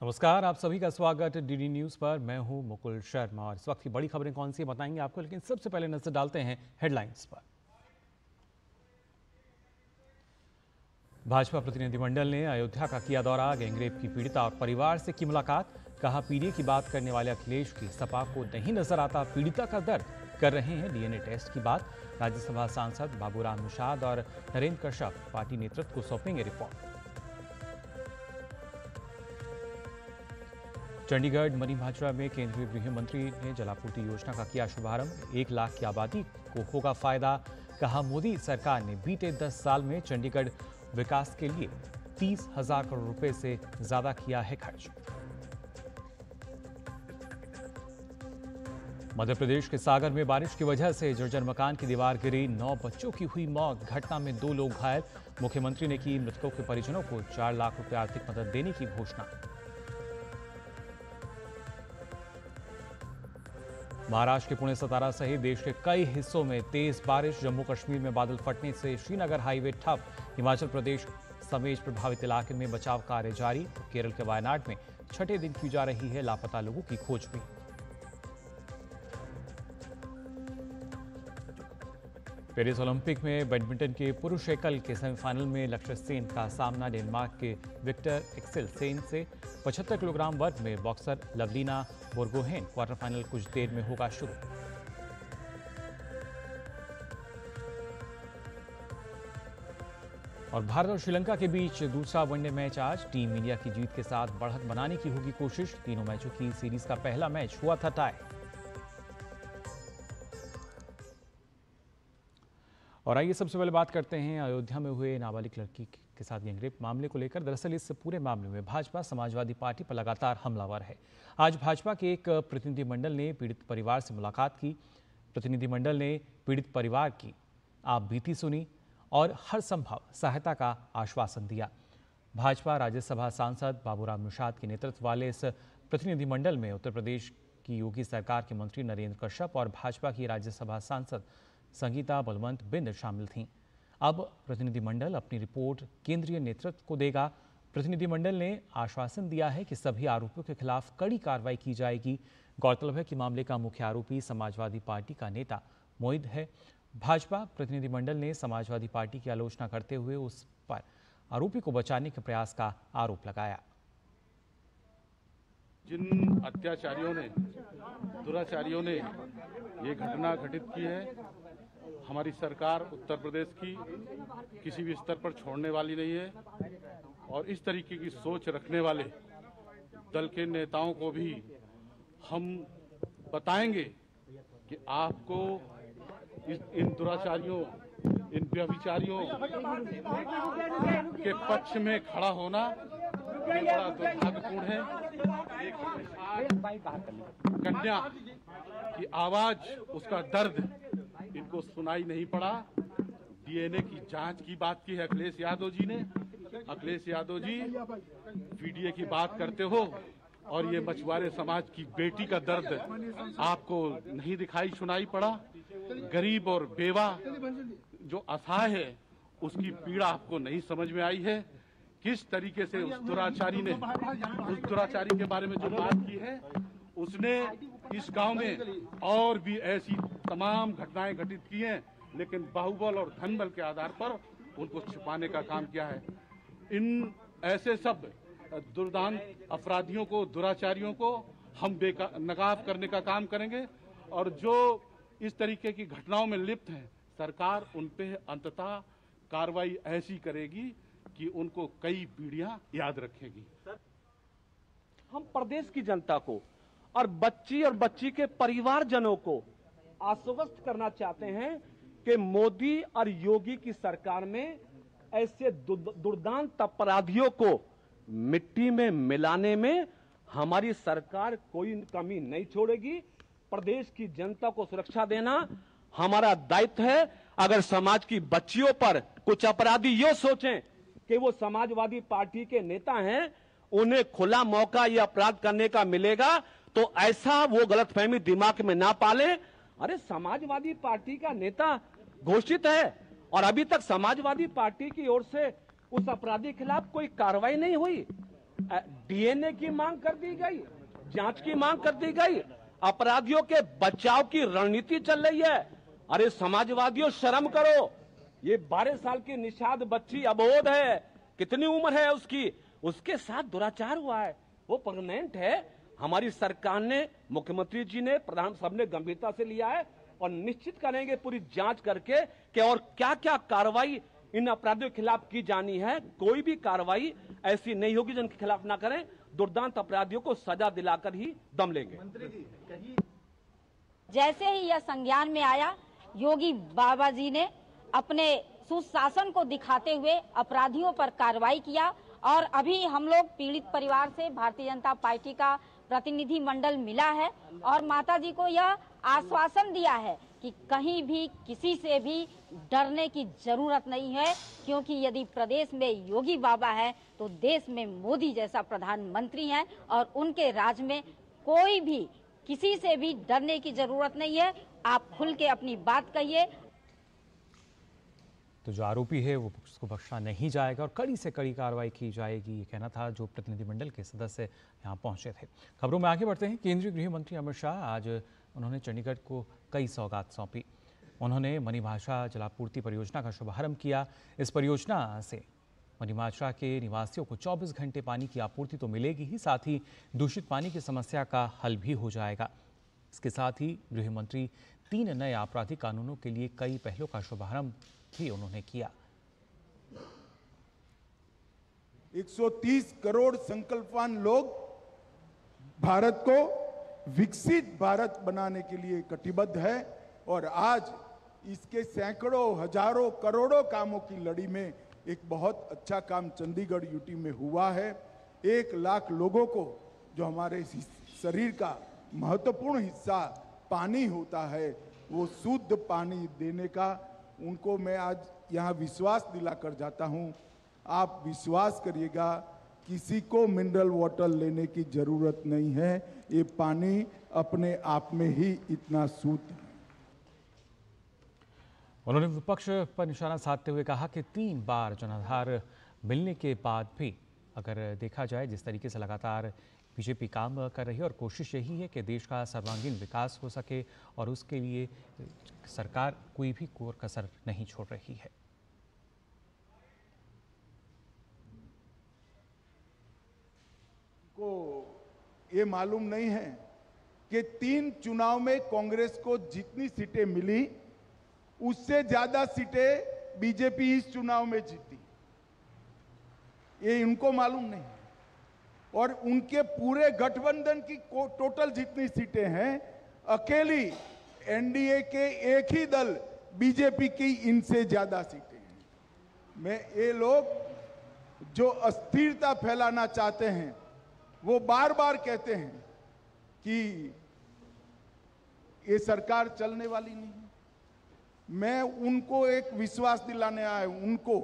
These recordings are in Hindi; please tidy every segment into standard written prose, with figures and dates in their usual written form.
नमस्कार, आप सभी का स्वागत है डीडी न्यूज पर। मैं हूं मुकुल शर्मा और इस वक्त की बड़ी खबरें कौन सी बताएंगे आपको, लेकिन सबसे पहले नजर डालते हैं हेडलाइंस पर। भाजपा प्रतिनिधिमंडल ने अयोध्या का किया दौरा, गैंगरेप की पीड़िता और परिवार से की मुलाकात। कहा, पीडीए की बात करने वाले अखिलेश की सपा को नहीं नजर आता पीड़िता का दर्द, कर रहे हैं डीएनए टेस्ट की बात। राज्यसभा सांसद बाबूराम निषाद और नरेंद्र कश्यप पार्टी नेतृत्व को सौंपेंगे रिपोर्ट। चंडीगढ़ मनी भाजपा में केंद्रीय गृह मंत्री ने जलापूर्ति योजना का किया शुभारंभ। 1 लाख की आबादी को होगा फायदा। कहा, मोदी सरकार ने बीते 10 साल में चंडीगढ़ विकास के लिए 30,000 करोड़ रुपए से ज्यादा किया है खर्च। मध्य प्रदेश के सागर में बारिश की वजह से जर्जर मकान की दीवार गिरी, 9 बच्चों की हुई मौत। घटना में 2 लोग घायल। मुख्यमंत्री ने की मृतकों के परिजनों को 4 लाख रुपए आर्थिक मदद देने की घोषणा। महाराष्ट्र के पुणे सतारा सहित देश के कई हिस्सों में तेज बारिश। जम्मू कश्मीर में बादल फटने से श्रीनगर हाईवे ठप। हिमाचल प्रदेश समेत प्रभावित इलाके में बचाव कार्य जारी। केरल के वायनाड में छठे दिन की जा रही है लापता लोगों की खोजबीन। पेरिस ओलंपिक में बैडमिंटन के पुरुष एकल के सेमीफाइनल में लक्ष्य सेन का सामना डेनमार्क के विक्टर एक्सेल सेन से। 75 किलोग्राम वर्ग में boxer Lovlina Borgohain quarter final कुछ देर में होगा शुरू। और भारत और श्रीलंका के बीच दूसरा वनडे मैच आज। टीम इंडिया की जीत के साथ बढ़त बनाने की होगी कोशिश। तीनों मैचों की सीरीज का पहला मैच हुआ था टाई। और आइए सबसे पहले बात करते हैं अयोध्या में हुए नाबालिग लड़की के साथ गैंगरेप मामले को लेकर। दरअसल इस पूरे मामले में भाजपा समाजवादी पार्टी पर लगातार हमलावर है। आज भाजपा के एक प्रतिनिधिमंडल ने पीड़ित परिवार से मुलाकात की। प्रतिनिधिमंडल ने पीड़ित परिवार की आप बीती सुनी और हर संभव सहायता का आश्वासन दिया। भाजपा राज्यसभा सांसद बाबूराम निषाद के नेतृत्व वाले इस प्रतिनिधिमंडल में उत्तर प्रदेश की योगी सरकार के मंत्री नरेंद्र कश्यप और भाजपा की राज्यसभा सांसद संगीता बलवंत बिंद शामिल थीं। अब प्रतिनिधिमंडल अपनी रिपोर्ट केंद्रीय नेतृत्व को देगा। प्रतिनिधिमंडल ने आश्वासन दिया है कि सभी आरोपियों के खिलाफ कड़ी कार्रवाई की जाएगी। गौरतलब है कि मामले का मुख्य आरोपी समाजवादी पार्टी का नेता मोहित है। भाजपा प्रतिनिधिमंडल ने समाजवादी पार्टी की आलोचना करते हुए उस पर आरोपी को बचाने के प्रयास का आरोप लगाया। जिन अत्याचारियों ने, दुराचारियों ने ये घटना घटित की है, हमारी सरकार उत्तर प्रदेश की किसी भी स्तर पर छोड़ने वाली नहीं है। और इस तरीके की सोच रखने वाले दल के नेताओं को भी हम बताएंगे कि आपको इन दुराचारियों, इन व्यभिचारियों के पक्ष में खड़ा होना ये बड़ा दुर्भाग्यपूर्ण है। एक कन्या की आवाज, उसका दर्द इनको सुनाई नहीं पड़ा। डीएनए की जांच की बात की है अखिलेश यादव जी ने। अखिलेश यादव जी पीडीए की बात करते हो और ये मछुआरे समाज की बेटी का दर्द आपको नहीं दिखाई सुनाई पड़ा। गरीब और बेवा जो असहाय है उसकी पीड़ा आपको नहीं समझ में आई है। किस तरीके से उस दुराचारी के बारे में जो बात की है, उसने इस गांव में और भी ऐसी तमाम घटनाएं घटित की हैं, लेकिन बाहुबल और धनबल के आधार पर उनको छिपाने का काम किया है। इन ऐसे सब दुर्दांत अपराधियों को, दुराचारियों को हम नकाब करने का काम करेंगे। और जो इस तरीके की घटनाओं में लिप्त हैं, सरकार उन पे अंततः कार्रवाई ऐसी करेगी कि उनको कई पीढ़ियां याद रखेगी। हम प्रदेश की जनता को और बच्ची और बच्ची के परिवारजनों को आश्वस्त करना चाहते हैं कि मोदी और योगी की सरकार में ऐसे दुर्दांत अपराधियों को मिट्टी में मिलाने में हमारी सरकार कोई कमी नहीं छोड़ेगी। प्रदेश की जनता को सुरक्षा देना हमारा दायित्व है। अगर समाज की बच्चियों पर कुछ अपराधी ये सोचें कि वो समाजवादी पार्टी के नेता हैं, उन्हें खुला मौका ये अपराध करने का मिलेगा, तो ऐसा वो गलतफहमी दिमाग में ना पाले। अरे समाजवादी पार्टी का नेता घोषित है और अभी तक समाजवादी पार्टी की ओर से उस अपराधी के खिलाफ कोई कार्रवाई नहीं हुई। डीएनए की मांग कर दी गई, जांच की मांग कर दी गई, अपराधियों के बचाव की रणनीति चल रही है। अरे समाजवादियों, शर्म करो। ये 12 साल की निषाद बच्ची अबोध है, कितनी उम्र है उसकी, उसके साथ दुराचार हुआ है, वो प्रेग्नेंट है। हमारी सरकार ने, मुख्यमंत्री जी ने, प्रधान साहब ने गंभीरता से लिया है और निश्चित करेंगे पूरी जांच करके कि और क्या क्या कार्रवाई इन अपराधियों के खिलाफ की जानी है। कोई भी कार्रवाई ऐसी नहीं होगी जिनके खिलाफ ना करें। दुर्दांत अपराधियों को सजा दिलाकर ही दम लेंगे। जैसे ही यह संज्ञान में आया, योगी बाबा जी ने अपने सुशासन को दिखाते हुए अपराधियों पर कार्रवाई किया और अभी हम लोग पीड़ित परिवार से भारतीय जनता पार्टी का प्रतिनिधि मंडल मिला है और माता जी को यह आश्वासन दिया है कि कहीं भी किसी से भी डरने की जरूरत नहीं है, क्योंकि यदि प्रदेश में योगी बाबा है तो देश में मोदी जैसा प्रधानमंत्री है और उनके राज में कोई भी किसी से भी डरने की जरूरत नहीं है। आप खुल के अपनी बात कहिए। तो जो आरोपी है वो उसको बख्शा नहीं जाएगा और कड़ी से कड़ी कार्रवाई की जाएगी, ये कहना था जो प्रतिनिधिमंडल के सदस्य यहाँ पहुंचे थे। खबरों में आगे बढ़ते हैं। केंद्रीय गृह मंत्री अमित शाह आज उन्होंने चंडीगढ़ को कई सौगात सौंपी। उन्होंने मणिभाषा जलापूर्ति परियोजना का शुभारंभ किया। इस परियोजना से मणिभाषा के निवासियों को 24 घंटे पानी की आपूर्ति तो मिलेगी ही, साथ ही दूषित पानी की समस्या का हल भी हो जाएगा। इसके साथ ही गृह मंत्री 3 नए आपराधिक कानूनों के लिए कई पहलों का शुभारंभ भी उन्होंने किया। 130 करोड़ संकल्पवान लोग भारत को विकसित भारत बनाने के लिए कटिबद्ध है और आज इसके सैकड़ों, हजारों, करोड़ों कामों की लड़ी में एक बहुत अच्छा काम चंडीगढ़ यूटी में हुआ है। 1 लाख लोगों को, जो हमारे शरीर का महत्वपूर्ण हिस्सा पानी होता है, वो शुद्ध पानी देने का उनको मैं आज यहाँ विश्वास दिलाकर जाता हूँ। आप विश्वास करिएगा, किसी को मिनरल वाटर लेने की जरूरत नहीं है। ये पानी अपने आप में ही इतना शुद्ध है। उन्होंने विपक्ष पर निशाना साधते हुए कहा कि 3 बार जनाधार मिलने के बाद भी अगर देखा जाए जिस तरीके से लगातार बीजेपी काम कर रही है और कोशिश यही है कि देश का सर्वांगीण विकास हो सके और उसके लिए सरकार कोई भी कोर कसर नहीं छोड़ रही है। को ये मालूम नहीं है कि 3 चुनाव में कांग्रेस को जितनी सीटें मिली उससे ज्यादा सीटें बीजेपी इस चुनाव में जीती। ये इनको मालूम नहीं है। और उनके पूरे गठबंधन की टोटल जितनी सीटें हैं, अकेली एनडीए के एक ही दल बीजेपी की इनसे ज्यादा सीटें हैं। मैं ये लोग जो अस्थिरता फैलाना चाहते हैं, वो बार बार कहते हैं कि ये सरकार चलने वाली नहीं है। मैं उनको एक विश्वास दिलाने आया हूं, उनको,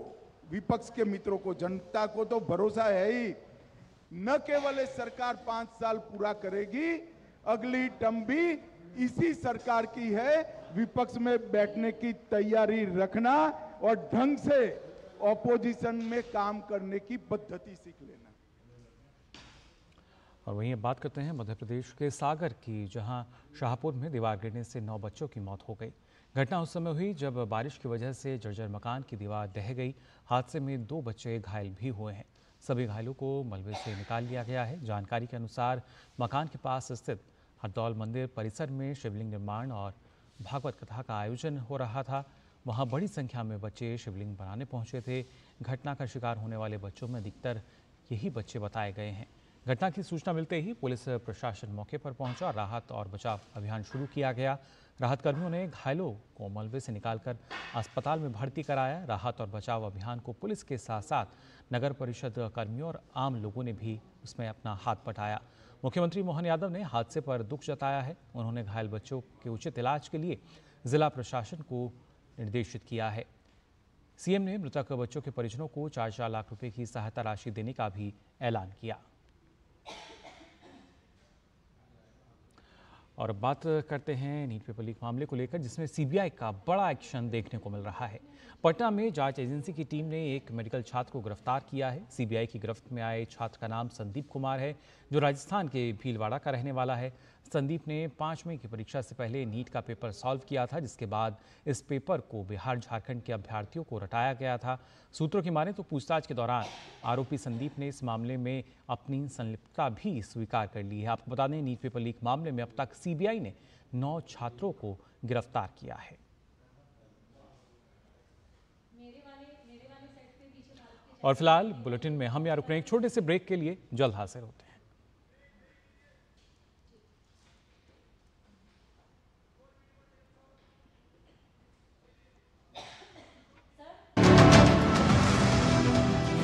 विपक्ष के मित्रों को, जनता को तो भरोसा है ही। न केवल सरकार 5 साल पूरा करेगी, अगली टर्म भी इसी सरकार की है। विपक्ष में बैठने की तैयारी रखना और ढंग से ऑपोजिशन में काम करने की पद्धति सीख लेना। और वहीं अब बात करते हैं मध्य प्रदेश के सागर की, जहां शाहपुर में दीवार गिरने से 9 बच्चों की मौत हो गई। घटना उस समय हुई जब बारिश की वजह से जर्जर मकान की दीवार ढह गई। हादसे में 2 बच्चे घायल भी हुए हैं। सभी घायलों को मलबे से निकाल लिया गया है। जानकारी के अनुसार मकान के पास स्थित हरदौल मंदिर परिसर में शिवलिंग निर्माण और भागवत कथा का आयोजन हो रहा था। वहां बड़ी संख्या में बच्चे शिवलिंग बनाने पहुंचे थे। घटना का शिकार होने वाले बच्चों में अधिकतर यही बच्चे बताए गए हैं। घटना की सूचना मिलते ही पुलिस प्रशासन मौके पर पहुंचा। राहत और बचाव अभियान शुरू किया गया। राहत कर्मियों ने घायलों को मलबे से निकालकर अस्पताल में भर्ती कराया। राहत और बचाव अभियान को पुलिस के साथ साथ नगर परिषद कर्मियों और आम लोगों ने भी उसमें अपना हाथ बटाया। मुख्यमंत्री मोहन यादव ने हादसे पर दुख जताया है। उन्होंने घायल बच्चों के उचित इलाज के लिए जिला प्रशासन को निर्देशित किया है। सीएम ने मृतक बच्चों के परिजनों को 4-4 लाख रुपए की सहायता राशि देने का भी ऐलान किया। और अब बात करते हैं नीट पेपर लीक मामले को लेकर, जिसमें सीबीआई का बड़ा एक्शन देखने को मिल रहा है। पटना में जांच एजेंसी की टीम ने एक मेडिकल छात्र को गिरफ्तार किया है। सीबीआई की गिरफ्त में आए छात्र का नाम संदीप कुमार है, जो राजस्थान के भीलवाड़ा का रहने वाला है। संदीप ने 5 मई की परीक्षा से पहले नीट का पेपर सॉल्व किया था, जिसके बाद इस पेपर को बिहार झारखंड के अभ्यर्थियों को रटाया गया था। सूत्रों की माने तो पूछताछ के दौरान आरोपी संदीप ने इस मामले में अपनी संलिप्तता भी स्वीकार कर ली है। आपको बता दें, नीट पेपर लीक मामले में अब तक सीबीआई ने 9 छात्रों को गिरफ्तार किया है। और फिलहाल बुलेटिन में हम यहाँ रुक रहे हैं एक छोटे से ब्रेक के लिए, जल्द हाजिर होते हैं।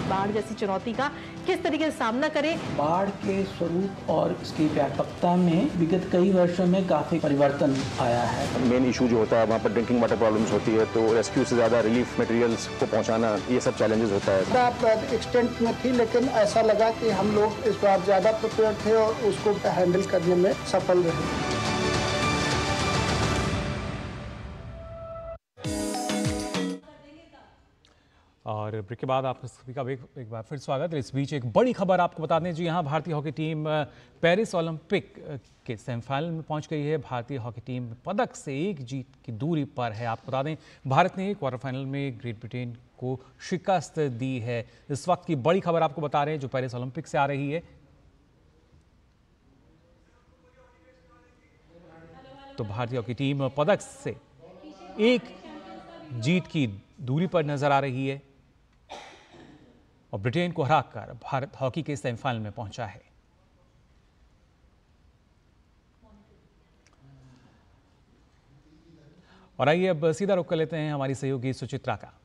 बाढ़ जैसी चुनौती का किस तरीके से सामना करें। बाढ़ के स्वरूप और इसकी व्यापकता में विगत कई वर्षों में काफी परिवर्तन आया है। मेन इशू जो होता है वहाँ पर ड्रिंकिंग वाटर प्रॉब्लम्स होती है, तो रेस्क्यू से ज़्यादा रिलीफ मटेरियल्स को पहुँचाना, ये सब चैलेंजेस होता है। एक्सटेंट में थी, लेकिन ऐसा लगा कि हम लोग इस बार ज़्यादा प्रिपेयर थे और उसको हैंडल करने में सफल रहे। और ब्रेक के बाद आप सभी का एक बार फिर स्वागत है। इस बीच एक बड़ी खबर आपको बता दें, जी हाँ, भारतीय हॉकी टीम पेरिस ओलंपिक के सेमीफाइनल में पहुंच गई है। भारतीय हॉकी टीम पदक से 1 जीत की दूरी पर है। आपको बता दें, भारत ने क्वार्टर फाइनल में ग्रेट ब्रिटेन को शिकस्त दी है। इस वक्त की बड़ी खबर आपको बता रहे हैं, जो पेरिस ओलंपिक से आ रही है। तो भारतीय हॉकी टीम पदक से 1 जीत की दूरी पर नजर आ रही है और ब्रिटेन को हराकर भारत हॉकी के सेमीफाइनल में पहुंचा है। और आइए अब सीधा रुख कर लेते हैं हमारी सहयोगी सुचित्रा का।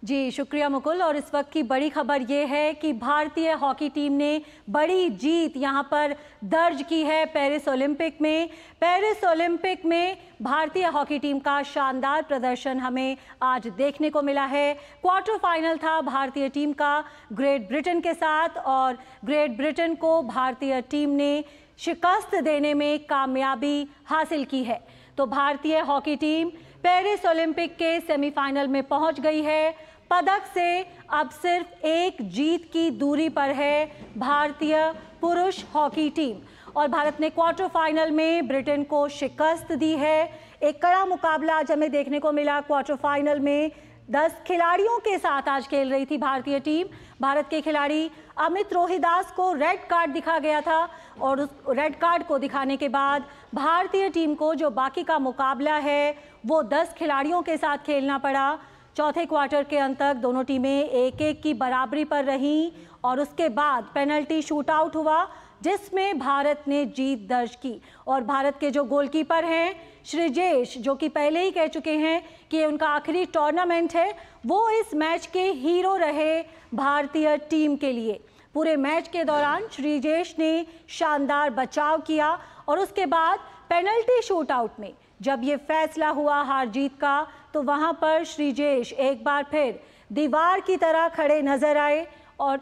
जी शुक्रिया मुकुल। और इस वक्त की बड़ी खबर यह है कि भारतीय हॉकी टीम ने बड़ी जीत यहां पर दर्ज की है पेरिस ओलंपिक में। पेरिस ओलंपिक में भारतीय हॉकी टीम का शानदार प्रदर्शन हमें आज देखने को मिला है। क्वार्टर फाइनल था भारतीय टीम का ग्रेट ब्रिटेन के साथ और ग्रेट ब्रिटेन को भारतीय टीम ने शिकस्त देने में कामयाबी हासिल की है। तो भारतीय हॉकी टीम पेरिस ओलंपिक के सेमीफाइनल में पहुंच गई है। पदक से अब सिर्फ 1 जीत की दूरी पर है भारतीय पुरुष हॉकी टीम और भारत ने क्वार्टर फाइनल में ब्रिटेन को शिकस्त दी है। एक कड़ा मुकाबला आज हमें देखने को मिला। क्वार्टर फाइनल में 10 खिलाड़ियों के साथ आज खेल रही थी भारतीय टीम। भारत के खिलाड़ी अमित रोहिदास को रेड कार्ड दिखा गया था और उस रेड कार्ड को दिखाने के बाद भारतीय टीम को जो बाकी का मुकाबला है वो 10 खिलाड़ियों के साथ खेलना पड़ा। चौथे क्वार्टर के अंत तक दोनों टीमें 1-1 की बराबरी पर रहीं और उसके बाद पेनल्टी शूट आउट हुआ, जिसमें भारत ने जीत दर्ज की। और भारत के जो गोलकीपर हैं श्रीजेश, जो कि पहले ही कह चुके हैं कि उनका आखिरी टूर्नामेंट है, वो इस मैच के हीरो रहे भारतीय टीम के लिए। पूरे मैच के दौरान श्रीजेश ने शानदार बचाव किया और उसके बाद पेनल्टी शूट आउट में जब ये फैसला हुआ हार जीत का, तो वहां पर श्रीजेश एक बार फिर दीवार की तरह खड़े नजर आए और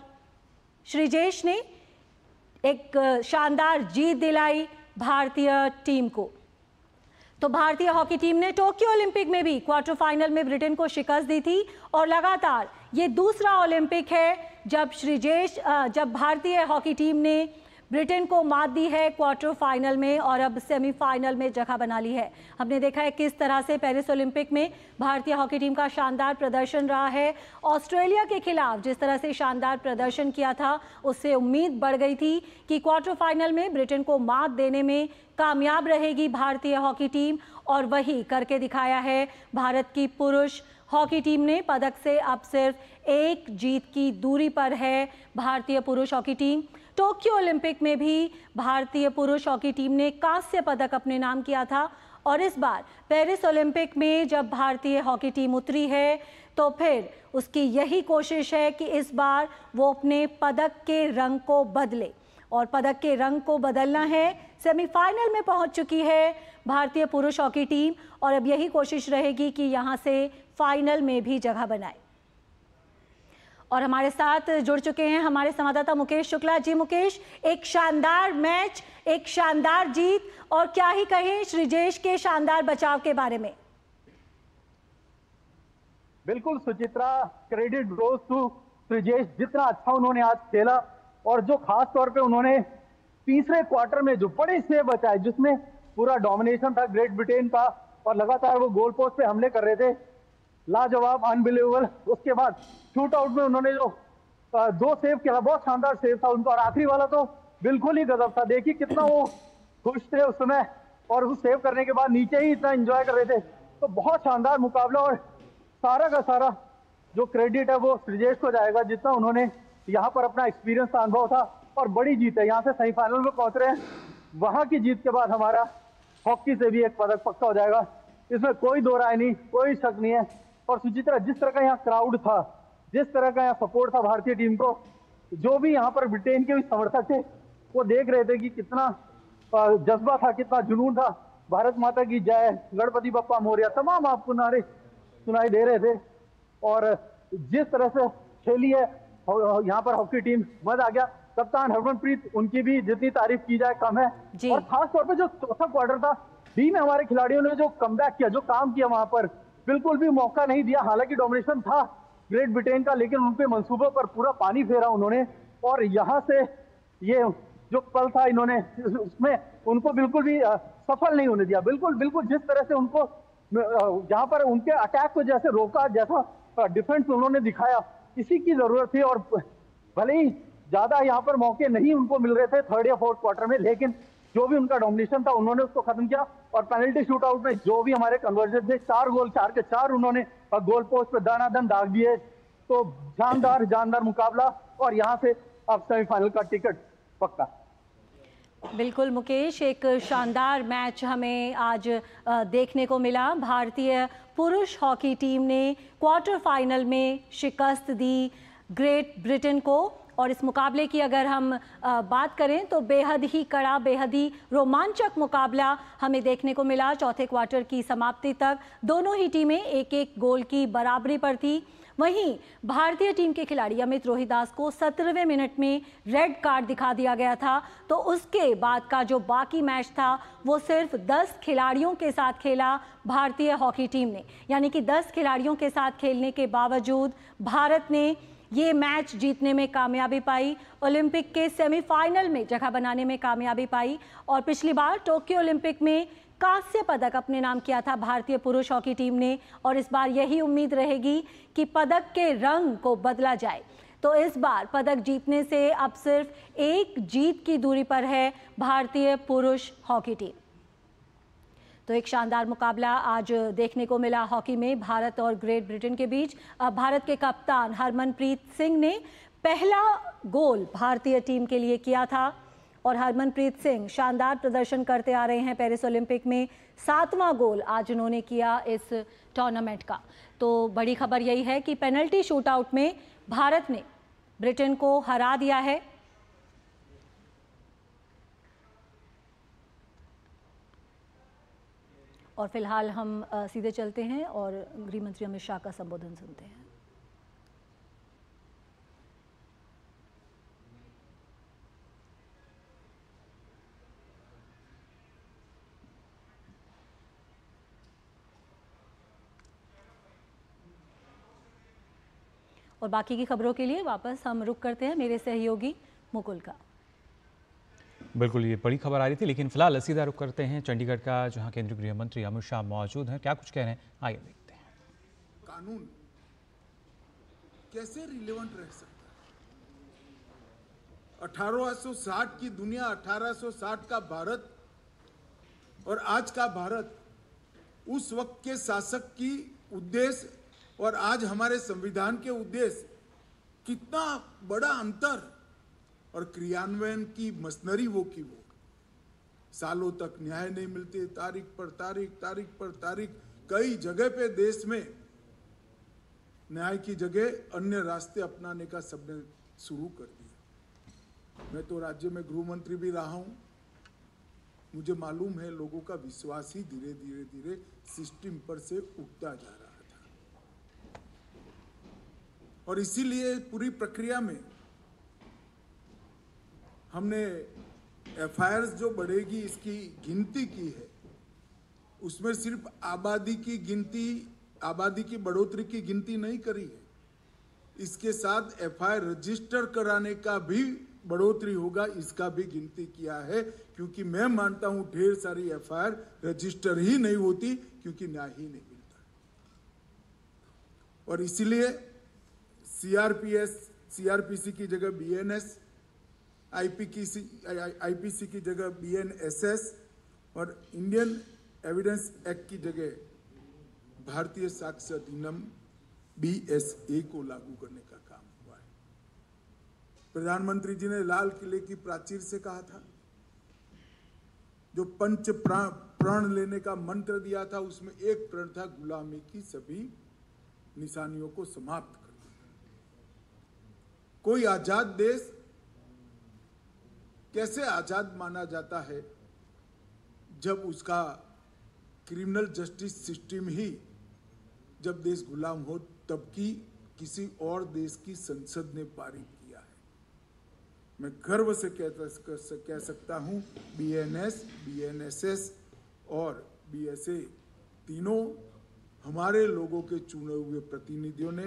श्रीजेश ने एक शानदार जीत दिलाई भारतीय टीम को। तो भारतीय हॉकी टीम ने टोक्यो ओलंपिक में भी क्वार्टर फाइनल में ब्रिटेन को शिकस्त दी थी और लगातार ये दूसरा ओलंपिक है जब भारतीय हॉकी टीम ने ब्रिटेन को मात दी है क्वार्टर फाइनल में और अब सेमीफाइनल में जगह बना ली है। हमने देखा है किस तरह से पेरिस ओलंपिक में भारतीय हॉकी टीम का शानदार प्रदर्शन रहा है। ऑस्ट्रेलिया के खिलाफ जिस तरह से शानदार प्रदर्शन किया था, उससे उम्मीद बढ़ गई थी कि क्वार्टर फाइनल में ब्रिटेन को मात देने में कामयाब रहेगी भारतीय हॉकी टीम और वही करके दिखाया है भारत की पुरुष हॉकी टीम ने। पदक से अब सिर्फ 1 जीत की दूरी पर है भारतीय पुरुष हॉकी टीम। टोक्यो ओलंपिक में भी भारतीय पुरुष हॉकी टीम ने कांस्य पदक अपने नाम किया था और इस बार पेरिस ओलंपिक में जब भारतीय हॉकी टीम उतरी है तो फिर उसकी यही कोशिश है कि इस बार वो अपने पदक के रंग को बदले और पदक के रंग को बदलना है। सेमीफाइनल में पहुंच चुकी है भारतीय पुरुष हॉकी टीम और अब यही कोशिश रहेगी कि यहां से फाइनल में भी जगह बनाए। और हमारे साथ जुड़ चुके हैं हमारे संवाददाता मुकेश शुक्ला जी। मुकेश, एक शानदार मैच, एक शानदार जीत, और क्या ही कहें श्रीजेश के शानदार बचाव के बारे में। बिल्कुल Suchitra, credit goes to Sreejesh, जितना अच्छा उन्होंने आज खेला और जो खास तौर पे उन्होंने तीसरे क्वार्टर में जो बड़े सेव बचाए, जिसमें पूरा डोमिनेशन था ग्रेट ब्रिटेन का और लगातार वो गोल पोस्ट पे हमले कर रहे थे, लाजवाब, अनबिलीवेबल। उसके बाद शूट आउट में उन्होंने जो 2 सेव किया, बहुत शानदार सेव था उनका, और आखिरी वाला तो बिल्कुल ही गजब था। देखिए कितना वो खुश थे उस समय, और उस सेव करने के बाद नीचे ही इतना एंजॉय कर रहे थे। तो बहुत शानदार मुकाबला, और सारा का सारा जो क्रेडिट है वो श्रीजेश को जाएगा, जितना उन्होंने यहाँ पर अपना एक्सपीरियंस का अनुभव था, और बड़ी जीत है। यहाँ से सेमीफाइनल में पहुंच रहे हैं, वहां की जीत के बाद हमारा हॉकी से भी एक पदक पक्का हो जाएगा, इसमें कोई दो राय नहीं, कोई शक नहीं है। और सुचित्रा, जिस तरह का यहाँ क्राउड था, जिस तरह का यहाँ सपोर्ट था भारतीय टीम को, जो भी यहाँ पर ब्रिटेन के भी समर्थक थे वो देख रहे थे कि कितना जज्बा था, कितना जुनून था। भारत माता की जय, गणपति बप्पा मोरया, तमाम आपको नारे सुनाई दे रहे थे। और जिस तरह से खेली है यहाँ पर हॉकी टीम, मजा आ गया। कप्तान हरमनप्रीत, उनकी भी जितनी तारीफ की जाए कम है। और खास तौर पे जो चौथा क्वार्टर था, बी में हमारे खिलाड़ियों ने जो कमबैक किया, जो काम किया, वहां पर बिल्कुल भी मौका नहीं दिया। हालांकि डोमिनेशन था ग्रेट ब्रिटेन का, लेकिन उनके मंसूबों पर पूरा पानी फेरा उन्होंने, और यहाँ से ये जो पल था इन्होंने उसमें उनको बिल्कुल भी सफल नहीं होने दिया। बिल्कुल जिस तरह से उनको यहाँ पर उनके अटैक को जैसे रोका, जैसा डिफेंस उन्होंने दिखाया, इसी की जरूरत थी। और भले ही ज्यादा यहाँ पर मौके नहीं उनको मिल रहे थे थर्ड या फोर्थ क्वार्टर में, लेकिन जो भी उनका डोमिनेशन था उन्होंने उसको खत्म किया। और पेनल्टी शूट आउट में जो भी हमारे कन्वर्जन थे, 4 गोल, 4 के 4 उन्होंने गोल पोस्ट पे दनादन दाग दिए। तो जानदार मुकाबला, और यहाँ से अब सेमीफाइनल का टिकट पक्का। बिल्कुल मुकेश, एक शानदार मैच हमें आज देखने को मिला। भारतीय पुरुष हॉकी टीम ने क्वार्टर फाइनल में शिकस्त दी ग्रेट ब्रिटेन को, और इस मुकाबले की अगर हम बात करें तो बेहद ही कड़ा, बेहद ही रोमांचक मुकाबला हमें देखने को मिला। चौथे क्वार्टर की समाप्ति तक दोनों ही टीमें 1-1 गोल की बराबरी पर थी। वहीं भारतीय टीम के खिलाड़ी अमित रोहिदास को 17वें मिनट में रेड कार्ड दिखा दिया गया था। तो उसके बाद का जो बाकी मैच था वो सिर्फ 10 खिलाड़ियों के साथ खेला भारतीय हॉकी टीम ने, यानी कि 10 खिलाड़ियों के साथ खेलने के बावजूद भारत ने ये मैच जीतने में कामयाबी पाई, ओलंपिक के सेमीफाइनल में जगह बनाने में कामयाबी पाई। और पिछली बार टोक्यो ओलंपिक में कांस्य पदक अपने नाम किया था भारतीय पुरुष हॉकी टीम ने, और इस बार यही उम्मीद रहेगी कि पदक के रंग को बदला जाए। तो इस बार पदक जीतने से अब सिर्फ एक जीत की दूरी पर है भारतीय पुरुष हॉकी टीम। तो एक शानदार मुकाबला आज देखने को मिला हॉकी में भारत और ग्रेट ब्रिटेन के बीच। भारत के कप्तान हरमनप्रीत सिंह ने पहला गोल भारतीय टीम के लिए किया था, और हरमनप्रीत सिंह शानदार प्रदर्शन करते आ रहे हैं पेरिस ओलंपिक में। 7वां गोल आज उन्होंने किया इस टूर्नामेंट का। तो बड़ी खबर यही है कि पेनल्टी शूटआउट में भारत ने ब्रिटेन को हरा दिया है। और फिलहाल हम सीधे चलते हैं और गृह मंत्री अमित शाह का संबोधन सुनते हैं। और बाकी की खबरों के लिए वापस हम रुक करते हैं मेरे सहयोगी मुकुल का। बिल्कुल, ये बड़ी खबर आ रही थी, लेकिन फिलहाल सीधा रुक करते हैं चंडीगढ़ का, जहां केंद्रीय गृह मंत्री अमित शाह मौजूद हैं। क्या कुछ कह रहे हैं, आइए देखते हैं। कानून कैसे रिलेवेंट रह सकता है? 1860 की दुनिया, 1860 का भारत और आज का भारत, उस वक्त के शासक की उद्देश्य और आज हमारे संविधान के उद्देश्य, कितना बड़ा अंतर, और क्रियान्वयन की मशीनरी वो की वो। सालों तक न्याय नहीं मिलते, तारीख पर तारीख, कई जगह पे देश में न्याय की जगह अन्य रास्ते अपनाने का सबने शुरू कर दिया। मैं तो राज्य में गृह मंत्री भी रहा हूं, मुझे मालूम है लोगों का विश्वास ही धीरे धीरे सिस्टम पर से उठता जा रहा था। और इसीलिए पूरी प्रक्रिया में हमने एफआईआर जो बढ़ेगी इसकी गिनती की है। उसमें सिर्फ आबादी की बढ़ोतरी की गिनती नहीं करी है, इसके साथ एफआईआर रजिस्टर कराने का भी बढ़ोतरी होगा, इसका भी गिनती किया है। क्योंकि मैं मानता हूं ढेर सारी एफआईआर रजिस्टर ही नहीं होती क्योंकि न्याय ही नहीं मिलता। और इसीलिए सीआरपीसी की जगह बीएनएस, आईपीसी की जगह बीएनएसएस और इंडियन एविडेंस एक्ट की जगह भारतीय साक्ष्य अधिनियम BSA को लागू करने का काम हुआ है। प्रधानमंत्री जी ने लाल किले की प्राचीर से कहा था, जो पंच प्रण लेने का मंत्र दिया था, उसमें एक प्रण था गुलामी की सभी निशानियों को समाप्त कर देना। कोई आजाद देश कैसे आजाद माना जाता है जब उसका क्रिमिनल जस्टिस सिस्टम ही, जब देश गुलाम हो तब की किसी और देश की संसद ने पारित किया है। मैं गर्व से कह सकता हूं बीएनएस, बीएनएसएस और BSA तीनों हमारे लोगों के चुने हुए प्रतिनिधियों ने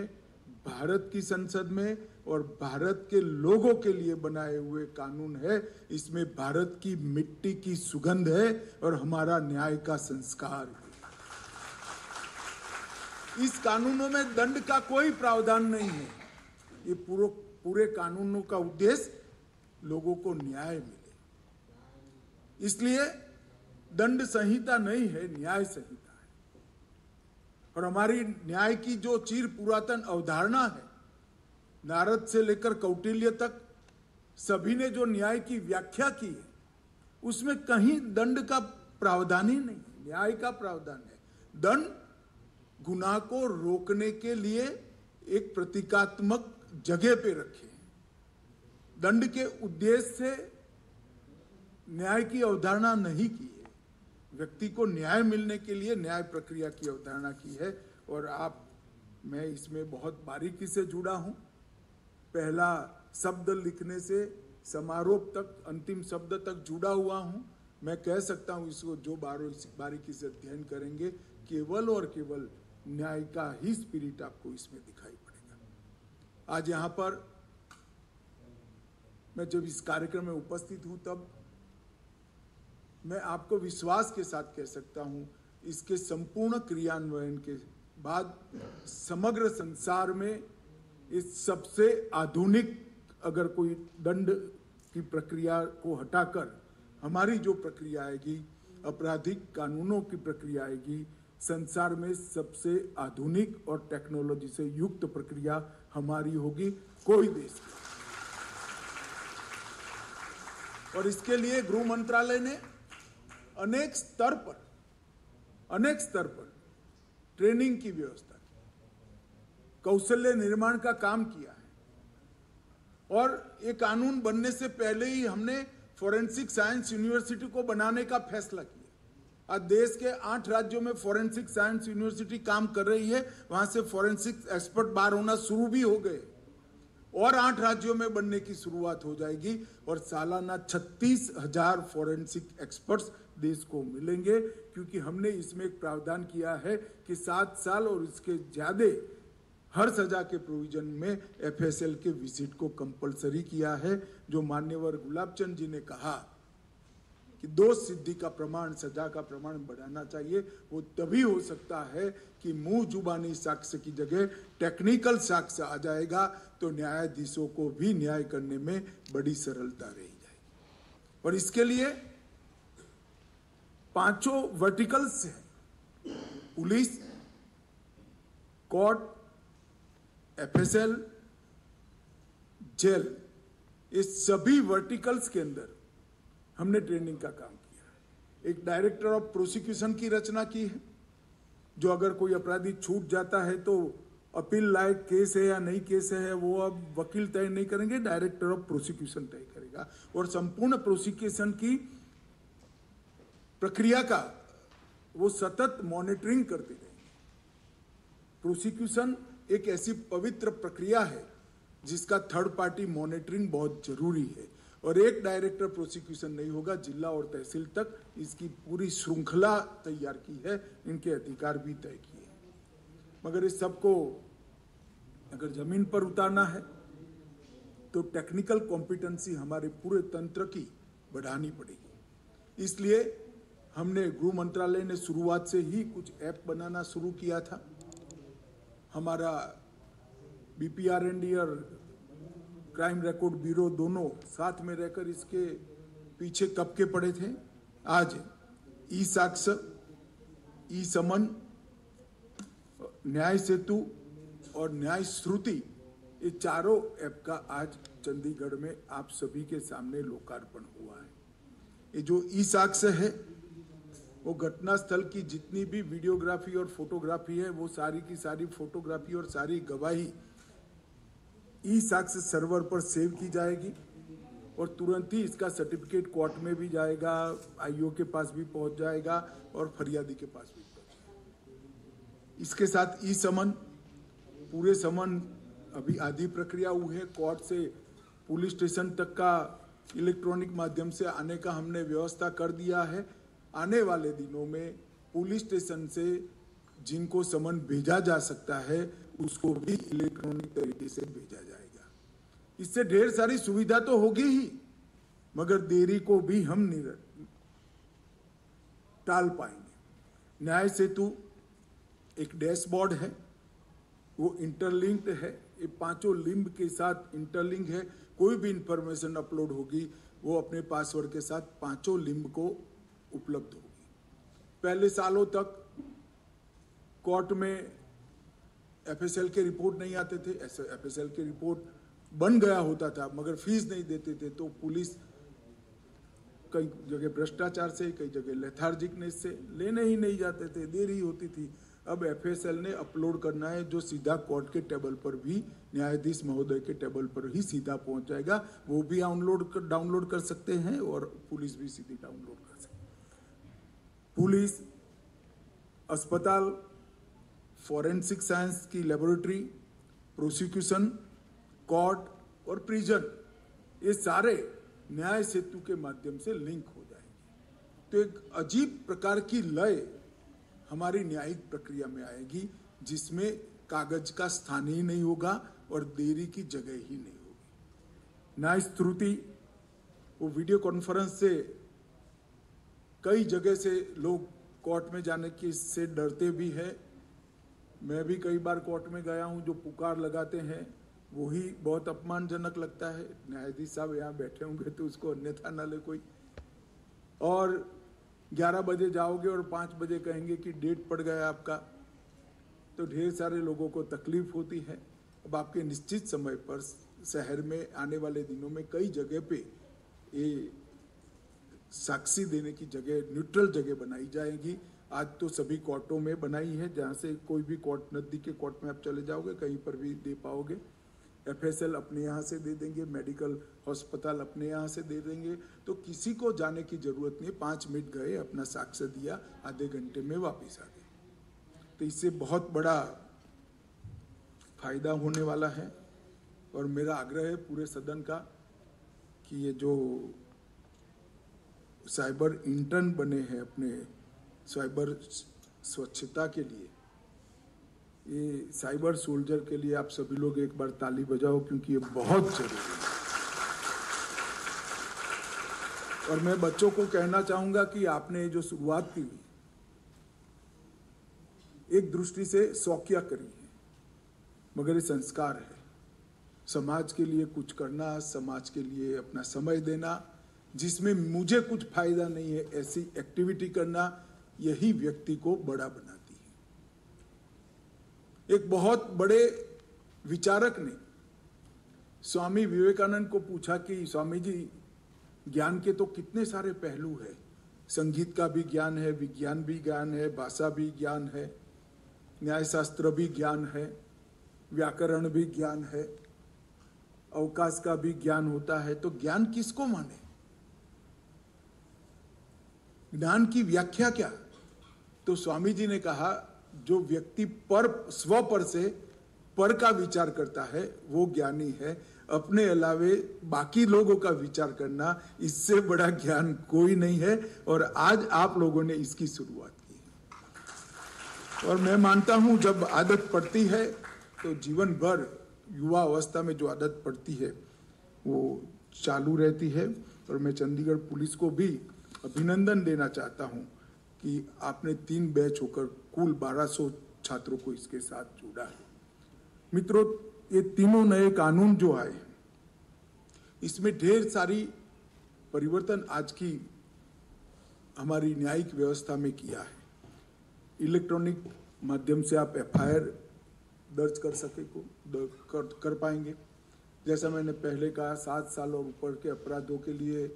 भारत की संसद में और भारत के लोगों के लिए बनाए हुए कानून है। इसमें भारत की मिट्टी की सुगंध है और हमारा न्याय का संस्कार है। इस कानूनों में दंड का कोई प्रावधान नहीं है। ये पूरे कानूनों का उद्देश्य लोगों को न्याय मिले, इसलिए दंड संहिता नहीं है, न्याय संहिता है। और हमारी न्याय की जो चिर पुरातन अवधारणा है, नारद से लेकर कौटिल्य तक सभी ने जो न्याय की व्याख्या की है, उसमें कहीं दंड का प्रावधान ही नहीं, न्याय का प्रावधान है। दंड गुनाह को रोकने के लिए एक प्रतीकात्मक जगह पे रखे हैं। दंड के उद्देश्य से न्याय की अवधारणा नहीं की है, व्यक्ति को न्याय मिलने के लिए न्याय प्रक्रिया की अवधारणा की है। और मैं इसमें बहुत बारीकी से जुड़ा हूं। पहला शब्द लिखने से समारोह तक, अंतिम शब्द तक जुड़ा हुआ हूं। मैं कह सकता हूं इसको जो बारीकी से अध्ययन करेंगे, केवल और केवल न्याय का ही स्पिरिट आपको इसमें दिखाई पड़ेगा। आज यहां पर मैं जब इस कार्यक्रम में उपस्थित हूं, तब मैं आपको विश्वास के साथ कह सकता हूं, इसके संपूर्ण क्रियान्वयन के बाद समग्र संसार में इस सबसे आधुनिक, अगर कोई दंड की प्रक्रिया को हटाकर हमारी जो प्रक्रिया आएगी, आपराधिक कानूनों की प्रक्रिया आएगी, संसार में सबसे आधुनिक और टेक्नोलॉजी से युक्त प्रक्रिया हमारी होगी, कोई देश की। और इसके लिए गृह मंत्रालय ने अनेक स्तर पर ट्रेनिंग की व्यवस्था की, कौशल्य निर्माण का काम किया है। और ये कानून बनने से पहले ही हमने फोरेंसिक साइंस यूनिवर्सिटी को बनाने का फैसला किया। आज देश के 8 राज्यों में फोरेंसिक साइंस यूनिवर्सिटी काम कर रही है, वहां से फोरेंसिक एक्सपर्ट बाहर होना शुरू भी हो गए और 8 राज्यों में बनने की शुरुआत हो जाएगी। और सालाना 36,000 फोरेंसिक एक्सपर्ट्स देश को मिलेंगे, क्योंकि हमने इसमें एक प्रावधान किया है कि 7 साल और इसके ज्यादा हर सजा के प्रोविजन में FSL के विजिट को कंपलसरी किया है। जो मान्यवर गुलाबचंद जी ने कहा कि दोष सिद्धि का प्रमाण, सजा का प्रमाण बढ़ाना चाहिए, वो तभी हो सकता है कि मुंह जुबानी साक्ष्य की जगह टेक्निकल साक्ष्य आ जाएगा, तो न्यायाधीशों को भी न्याय करने में बड़ी सरलता रही जाएगी। और इसके लिए 5 वर्टिकल्स हैं, पुलिस, कोर्ट, FSL, जेल, इस सभी वर्टिकल्स के अंदर हमने ट्रेनिंग का काम किया है। एक डायरेक्टर ऑफ प्रोसिक्यूशन की रचना की है, जो अगर कोई अपराधी छूट जाता है तो अपील लायक केस है या नहीं केस है, वो अब वकील तय नहीं करेंगे, डायरेक्टर ऑफ प्रोसिक्यूशन तय करेगा। और संपूर्ण प्रोसिक्यूशन की प्रक्रिया का वो सतत मॉनिटरिंग करते रहेंगे। प्रोसिक्यूशन एक ऐसी पवित्र प्रक्रिया है जिसका थर्ड पार्टी मॉनिटरिंग बहुत जरूरी है। और एक डायरेक्टर प्रोसिक्यूशन नहीं होगा, जिला और तहसील तक इसकी पूरी श्रृंखला तैयार की है, इनके अधिकार भी तय किए हैं। मगर इस सबको अगर जमीन पर उतारना है तो टेक्निकल कॉम्पिटेंसी हमारे पूरे तंत्र की बढ़ानी पड़ेगी। इसलिए हमने गृह मंत्रालय ने शुरुआत से ही कुछ ऐप बनाना शुरू किया था। हमारा BPRND और क्राइम रिकॉर्ड ब्यूरो दोनों साथ में रहकर इसके पीछे कब के पड़े थे। आज ई-साक्ष्य, ई-समन, न्याय सेतु और न्याय श्रुति, ये चारों ऐप का आज चंडीगढ़ में आप सभी के सामने लोकार्पण हुआ है। ये जो ई-साक्ष्य है वो घटनास्थल की जितनी भी वीडियोग्राफी और फोटोग्राफी है, वो सारी की सारी फोटोग्राफी और सारी गवाही ई-साक्ष्य सर्वर पर सेव की जाएगी और तुरंत ही इसका सर्टिफिकेट कोर्ट में भी जाएगा, IO के पास भी पहुंच जाएगा और फरियादी के पास भी पहुंच जाएगा। इसके साथ ई-समन, पूरे समन अभी आधी प्रक्रिया हुई है, कोर्ट से पुलिस स्टेशन तक का इलेक्ट्रॉनिक माध्यम से आने का हमने व्यवस्था कर दिया है। आने वाले दिनों में पुलिस स्टेशन से जिनको समन भेजा जा सकता है उसको भी इलेक्ट्रॉनिक तरीके से भेजा जाएगा। इससे ढेर सारी सुविधा तो होगी ही, मगर देरी को भी हम टाल पाएंगे। न्याय सेतु एक डैशबोर्ड है, वो इंटरलिंक्ड है, ये पांचों लिंब के साथ इंटरलिंक है। कोई भी इंफॉर्मेशन अपलोड होगी वो अपने पासवर्ड के साथ पांचों लिंब को उपलब्ध होगी। पहले सालों तक कोर्ट में FSL के रिपोर्ट नहीं आते थे, ऐसे FSL के रिपोर्ट बन गया होता था मगर फीस नहीं देते थे, तो पुलिस कई जगह भ्रष्टाचार से, कई जगह लेथार्जिकनेस से लेने ही नहीं जाते थे, देरी होती थी। अब FSL ने अपलोड करना है जो सीधा कोर्ट के टेबल पर भी, न्यायाधीश महोदय के टेबल पर ही सीधा पहुंच जाएगा। वो भी डाउनलोड कर सकते हैं और पुलिस भी सीधी डाउनलोड कर सकते हैं। पुलिस, अस्पताल, फॉरेंसिक साइंस की लेबोरेटरी, प्रोसिक्यूशन, कोर्ट और प्रिजन, ये सारे न्याय सेतु के माध्यम से लिंक हो जाएंगे। तो एक अजीब प्रकार की लय हमारी न्यायिक प्रक्रिया में आएगी जिसमें कागज का स्थान ही नहीं होगा और देरी की जगह ही नहीं होगी। न्याय श्रुति, वो वीडियो कॉन्फ्रेंस से कई जगह से लोग कोर्ट में जाने की से डरते भी हैं। मैं भी कई बार कोर्ट में गया हूं, जो पुकार लगाते हैं वही बहुत अपमानजनक लगता है। न्यायाधीश साहब यहाँ बैठे होंगे तो उसको अन्यथा न ले कोई। और 11 बजे जाओगे और 5 बजे कहेंगे कि डेट पड़ गया आपका, तो ढेर सारे लोगों को तकलीफ होती है। अब आपके निश्चित समय पर शहर में आने वाले दिनों में कई जगह पे ये साक्षी देने की जगह, न्यूट्रल जगह बनाई जाएगी। आज तो सभी कोर्टों में बनाई है, जहाँ से कोई भी कोर्ट, नजदीक के कोर्ट में आप चले जाओगे कहीं पर भी दे पाओगे। FSL अपने यहाँ से दे देंगे, मेडिकल अस्पताल अपने यहाँ से दे देंगे, तो किसी को जाने की जरूरत नहीं। 5 मिनट गए, अपना साक्ष्य दिया, आधे घंटे में वापस आ गए। तो इससे बहुत बड़ा फायदा होने वाला है। और मेरा आग्रह है पूरे सदन का कि ये जो साइबर इंटर्न बने हैं अपने साइबर स्वच्छता के लिए, ये साइबर सोल्जर के लिए आप सभी लोग एक बार ताली बजाओ, क्योंकि ये बहुत जरूरी है। और मैं बच्चों को कहना चाहूंगा कि आपने जो शुरुआत की, एक दृष्टि से शौकिया करी है, मगर ये संस्कार है। समाज के लिए कुछ करना, समाज के लिए अपना समय देना, जिसमें मुझे कुछ फायदा नहीं है ऐसी एक्टिविटी करना, यही व्यक्ति को बड़ा बनाती है। एक बहुत बड़े विचारक ने स्वामी विवेकानंद को पूछा कि स्वामी जी, ज्ञान के तो कितने सारे पहलू हैं, संगीत का भी ज्ञान है, विज्ञान भी ज्ञान है, भाषा भी ज्ञान है, न्यायशास्त्र भी ज्ञान है, व्याकरण भी ज्ञान है, अवकाश का भी ज्ञान होता है, तो ज्ञान किसको माने? ज्ञान की व्याख्या क्या? तो स्वामी जी ने कहा, जो व्यक्ति पर स्व पर से पर का विचार करता है वो ज्ञानी है। अपने अलावे बाकी लोगों का विचार करना, इससे बड़ा ज्ञान कोई नहीं है। और आज आप लोगों ने इसकी शुरुआत की है। और मैं मानता हूं जब आदत पड़ती है तो जीवन भर, युवा अवस्था में जो आदत पड़ती है वो चालू रहती है। और मैं चंडीगढ़ पुलिस को भी अभिनंदन देना चाहता हूं कि आपने 3 बैच होकर कुल 1200 छात्रों को इसके साथ जोड़ा है। मित्रों, ये तीनों नए कानून जो आए हैं, इसमें ढेर सारी परिवर्तन आज की हमारी न्यायिक व्यवस्था में किया है। इलेक्ट्रॉनिक माध्यम से आप FIR दर्ज कर पाएंगे। जैसा मैंने पहले कहा, 7 साल और ऊपर के अपराधों के लिए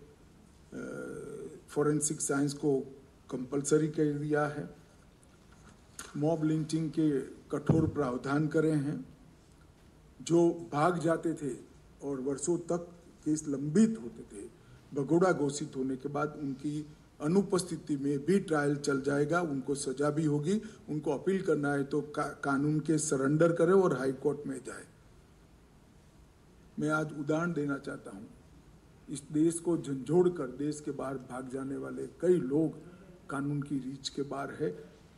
फॉरेंसिक साइंस को कंपलसरी कर दिया है। मॉब लिंचिंग के कठोर प्रावधान करे हैं। जो भाग जाते थे और वर्षों तक केस लंबित होते थे, भगोड़ा घोषित होने के बाद उनकी अनुपस्थिति में भी ट्रायल चल जाएगा, उनको सजा भी होगी। उनको अपील करना है तो कानून के सरेंडर करे और हाई कोर्ट में जाए। मैं आज उदाहरण देना चाहता हूं, इस देश को झंझोड़ कर देश के बाहर भाग जाने वाले कई लोग कानून की रीच के बाहर है।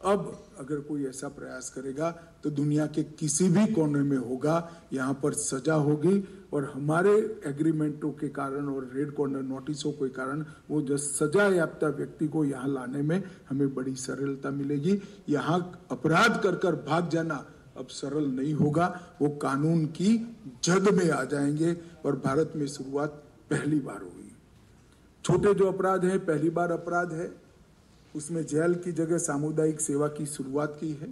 अब अगर कोई ऐसा प्रयास करेगा तो दुनिया के किसी भी कोने में होगा, यहाँ पर सजा होगी। और हमारे एग्रीमेंटों के कारण और रेड कॉर्नर नोटिसों के कारण वो जो सजा याफ्ता व्यक्ति को यहाँ लाने में हमें बड़ी सरलता मिलेगी। यहाँ अपराध कर कर भाग जाना अब सरल नहीं होगा, वो कानून की जद में आ जाएंगे। और भारत में शुरुआत पहली बार हुई। छोटे जो अपराध हैं, पहली बार अपराध है, उसमें जेल की जगह सामुदायिक सेवा की शुरुआत की है।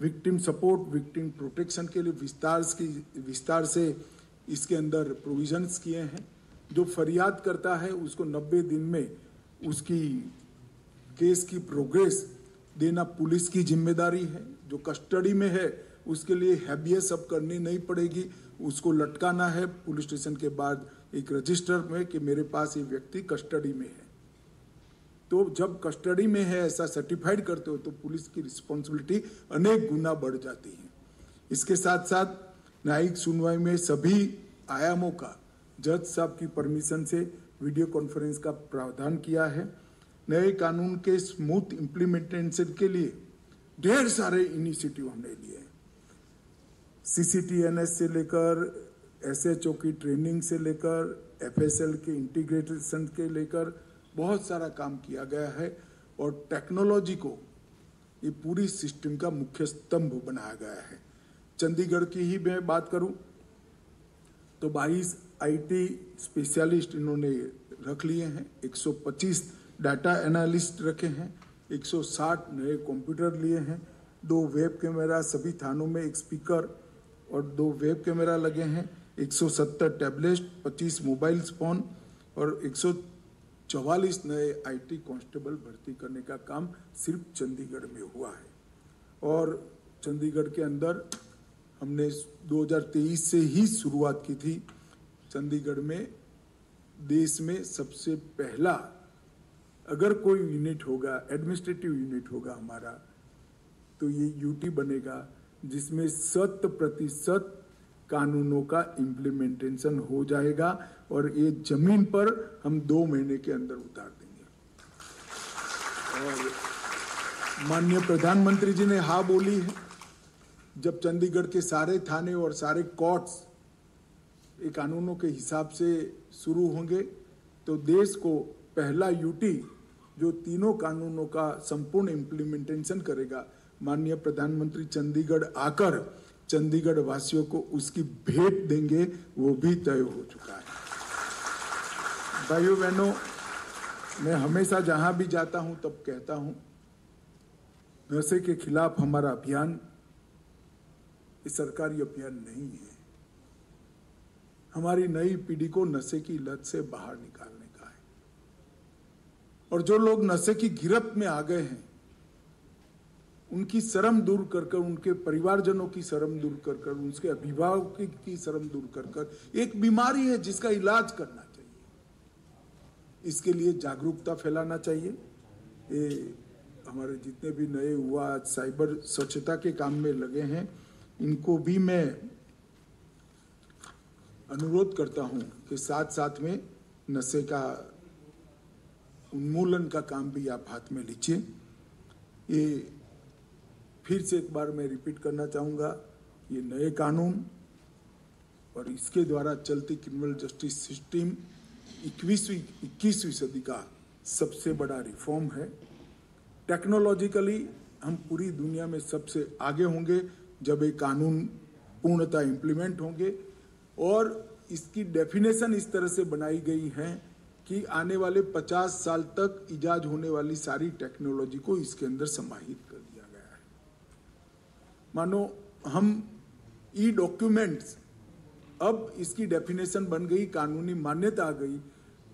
विक्टिम सपोर्ट, विक्टिम प्रोटेक्शन के लिए विस्तार से इसके अंदर प्रोविजंस किए हैं। जो फरियाद करता है उसको 90 दिन में उसकी केस की प्रोग्रेस देना पुलिस की जिम्मेदारी है। जो कस्टडी में है उसके लिए हैबियस अब करनी नहीं पड़ेगी, उसको लटकाना है पुलिस स्टेशन के बाद एक रजिस्टर में कि मेरे पास ये व्यक्ति कस्टडी में है। तो जब कस्टडी में है ऐसा सर्टिफाइड करते हो तो पुलिस की रिस्पॉन्सिबिलिटी अनेक गुना बढ़ जाती है। इसके साथ साथ न्यायिक सुनवाई में सभी आयामों का जज साहब की परमिशन से वीडियो कॉन्फ्रेंस का प्रावधान किया है। नए कानून के स्मूथ इम्प्लीमेंटेशन के लिए ढेर सारे इनिशिएटिव हमने लिए हैं। CCTNS से लेकर SHO की ट्रेनिंग से लेकर FSL के इंटीग्रेशन के लेकर बहुत सारा काम किया गया है। और टेक्नोलॉजी को ये पूरी सिस्टम का मुख्य स्तंभ बनाया गया है। चंडीगढ़ की ही मैं बात करूं तो 22 IT स्पेशलिस्ट इन्होंने रख लिए हैं, 125 डाटा एनालिस्ट रखे हैं, 160 नए कंप्यूटर लिए हैं, 2 वेब कैमरा सभी थानों में, 1 स्पीकर और 2 वेब कैमरा लगे हैं, 170 टैबलेट, 25 मोबाइल फोन और 144 नए IT कांस्टेबल भर्ती करने का काम सिर्फ चंडीगढ़ में हुआ है। और चंडीगढ़ के अंदर हमने 2023 से ही शुरुआत की थी। चंडीगढ़ में देश में सबसे पहला अगर कोई यूनिट होगा, एडमिनिस्ट्रेटिव यूनिट होगा हमारा, तो ये UT बनेगा जिसमें 100% कानूनों का इम्प्लीमेंटेशन हो जाएगा। और ये जमीन पर हम 2 महीने के अंदर उतार देंगे। और माननीय प्रधानमंत्री जी ने हाँ बोली है। जब चंडीगढ़ के सारे थाने और सारे कोर्ट्स ये कानूनों के हिसाब से शुरू होंगे तो देश को पहला UT जो तीनों कानूनों का संपूर्ण इम्प्लीमेंटेशन करेगा, माननीय प्रधानमंत्री चंडीगढ़ आकर चंडीगढ़ वासियों को उसकी भेंट देंगे, वो भी तय हो चुका है। भाइयों बहनों, मैं हमेशा जहां भी जाता हूं तब कहता हूं, नशे के खिलाफ हमारा अभियान ये सरकारी अभियान नहीं है। हमारी नई पीढ़ी को नशे की लत से बाहर निकालने का है। और जो लोग नशे की गिरफ्त में आ गए हैं उनकी शर्म दूर कर कर, उनके परिवारजनों की शर्म दूर कर कर, उनके अभिभावकों की शर्म दूर कर कर, एक बीमारी है जिसका इलाज करना चाहिए। इसके लिए जागरूकता फैलाना चाहिए। ये हमारे जितने भी नए युवा साइबर स्वच्छता के काम में लगे हैं, इनको भी मैं अनुरोध करता हूं कि साथ साथ में नशे का उन्मूलन का काम भी आप हाथ में लीजिए। ये फिर से एक बार मैं रिपीट करना चाहूँगा, ये नए कानून और इसके द्वारा चलती क्रिमिनल जस्टिस सिस्टम 21वीं सदी का सबसे बड़ा रिफॉर्म है। टेक्नोलॉजिकली हम पूरी दुनिया में सबसे आगे होंगे जब ये कानून पूर्णतः इम्प्लीमेंट होंगे, और इसकी डेफिनेशन इस तरह से बनाई गई है कि आने वाले 50 साल तक इजाद होने वाली सारी टेक्नोलॉजी को इसके अंदर समाहित कर दिया गया है। मानो हम ई डॉक्यूमेंट्स, अब इसकी डेफिनेशन बन गई, कानूनी मान्यता आ गई,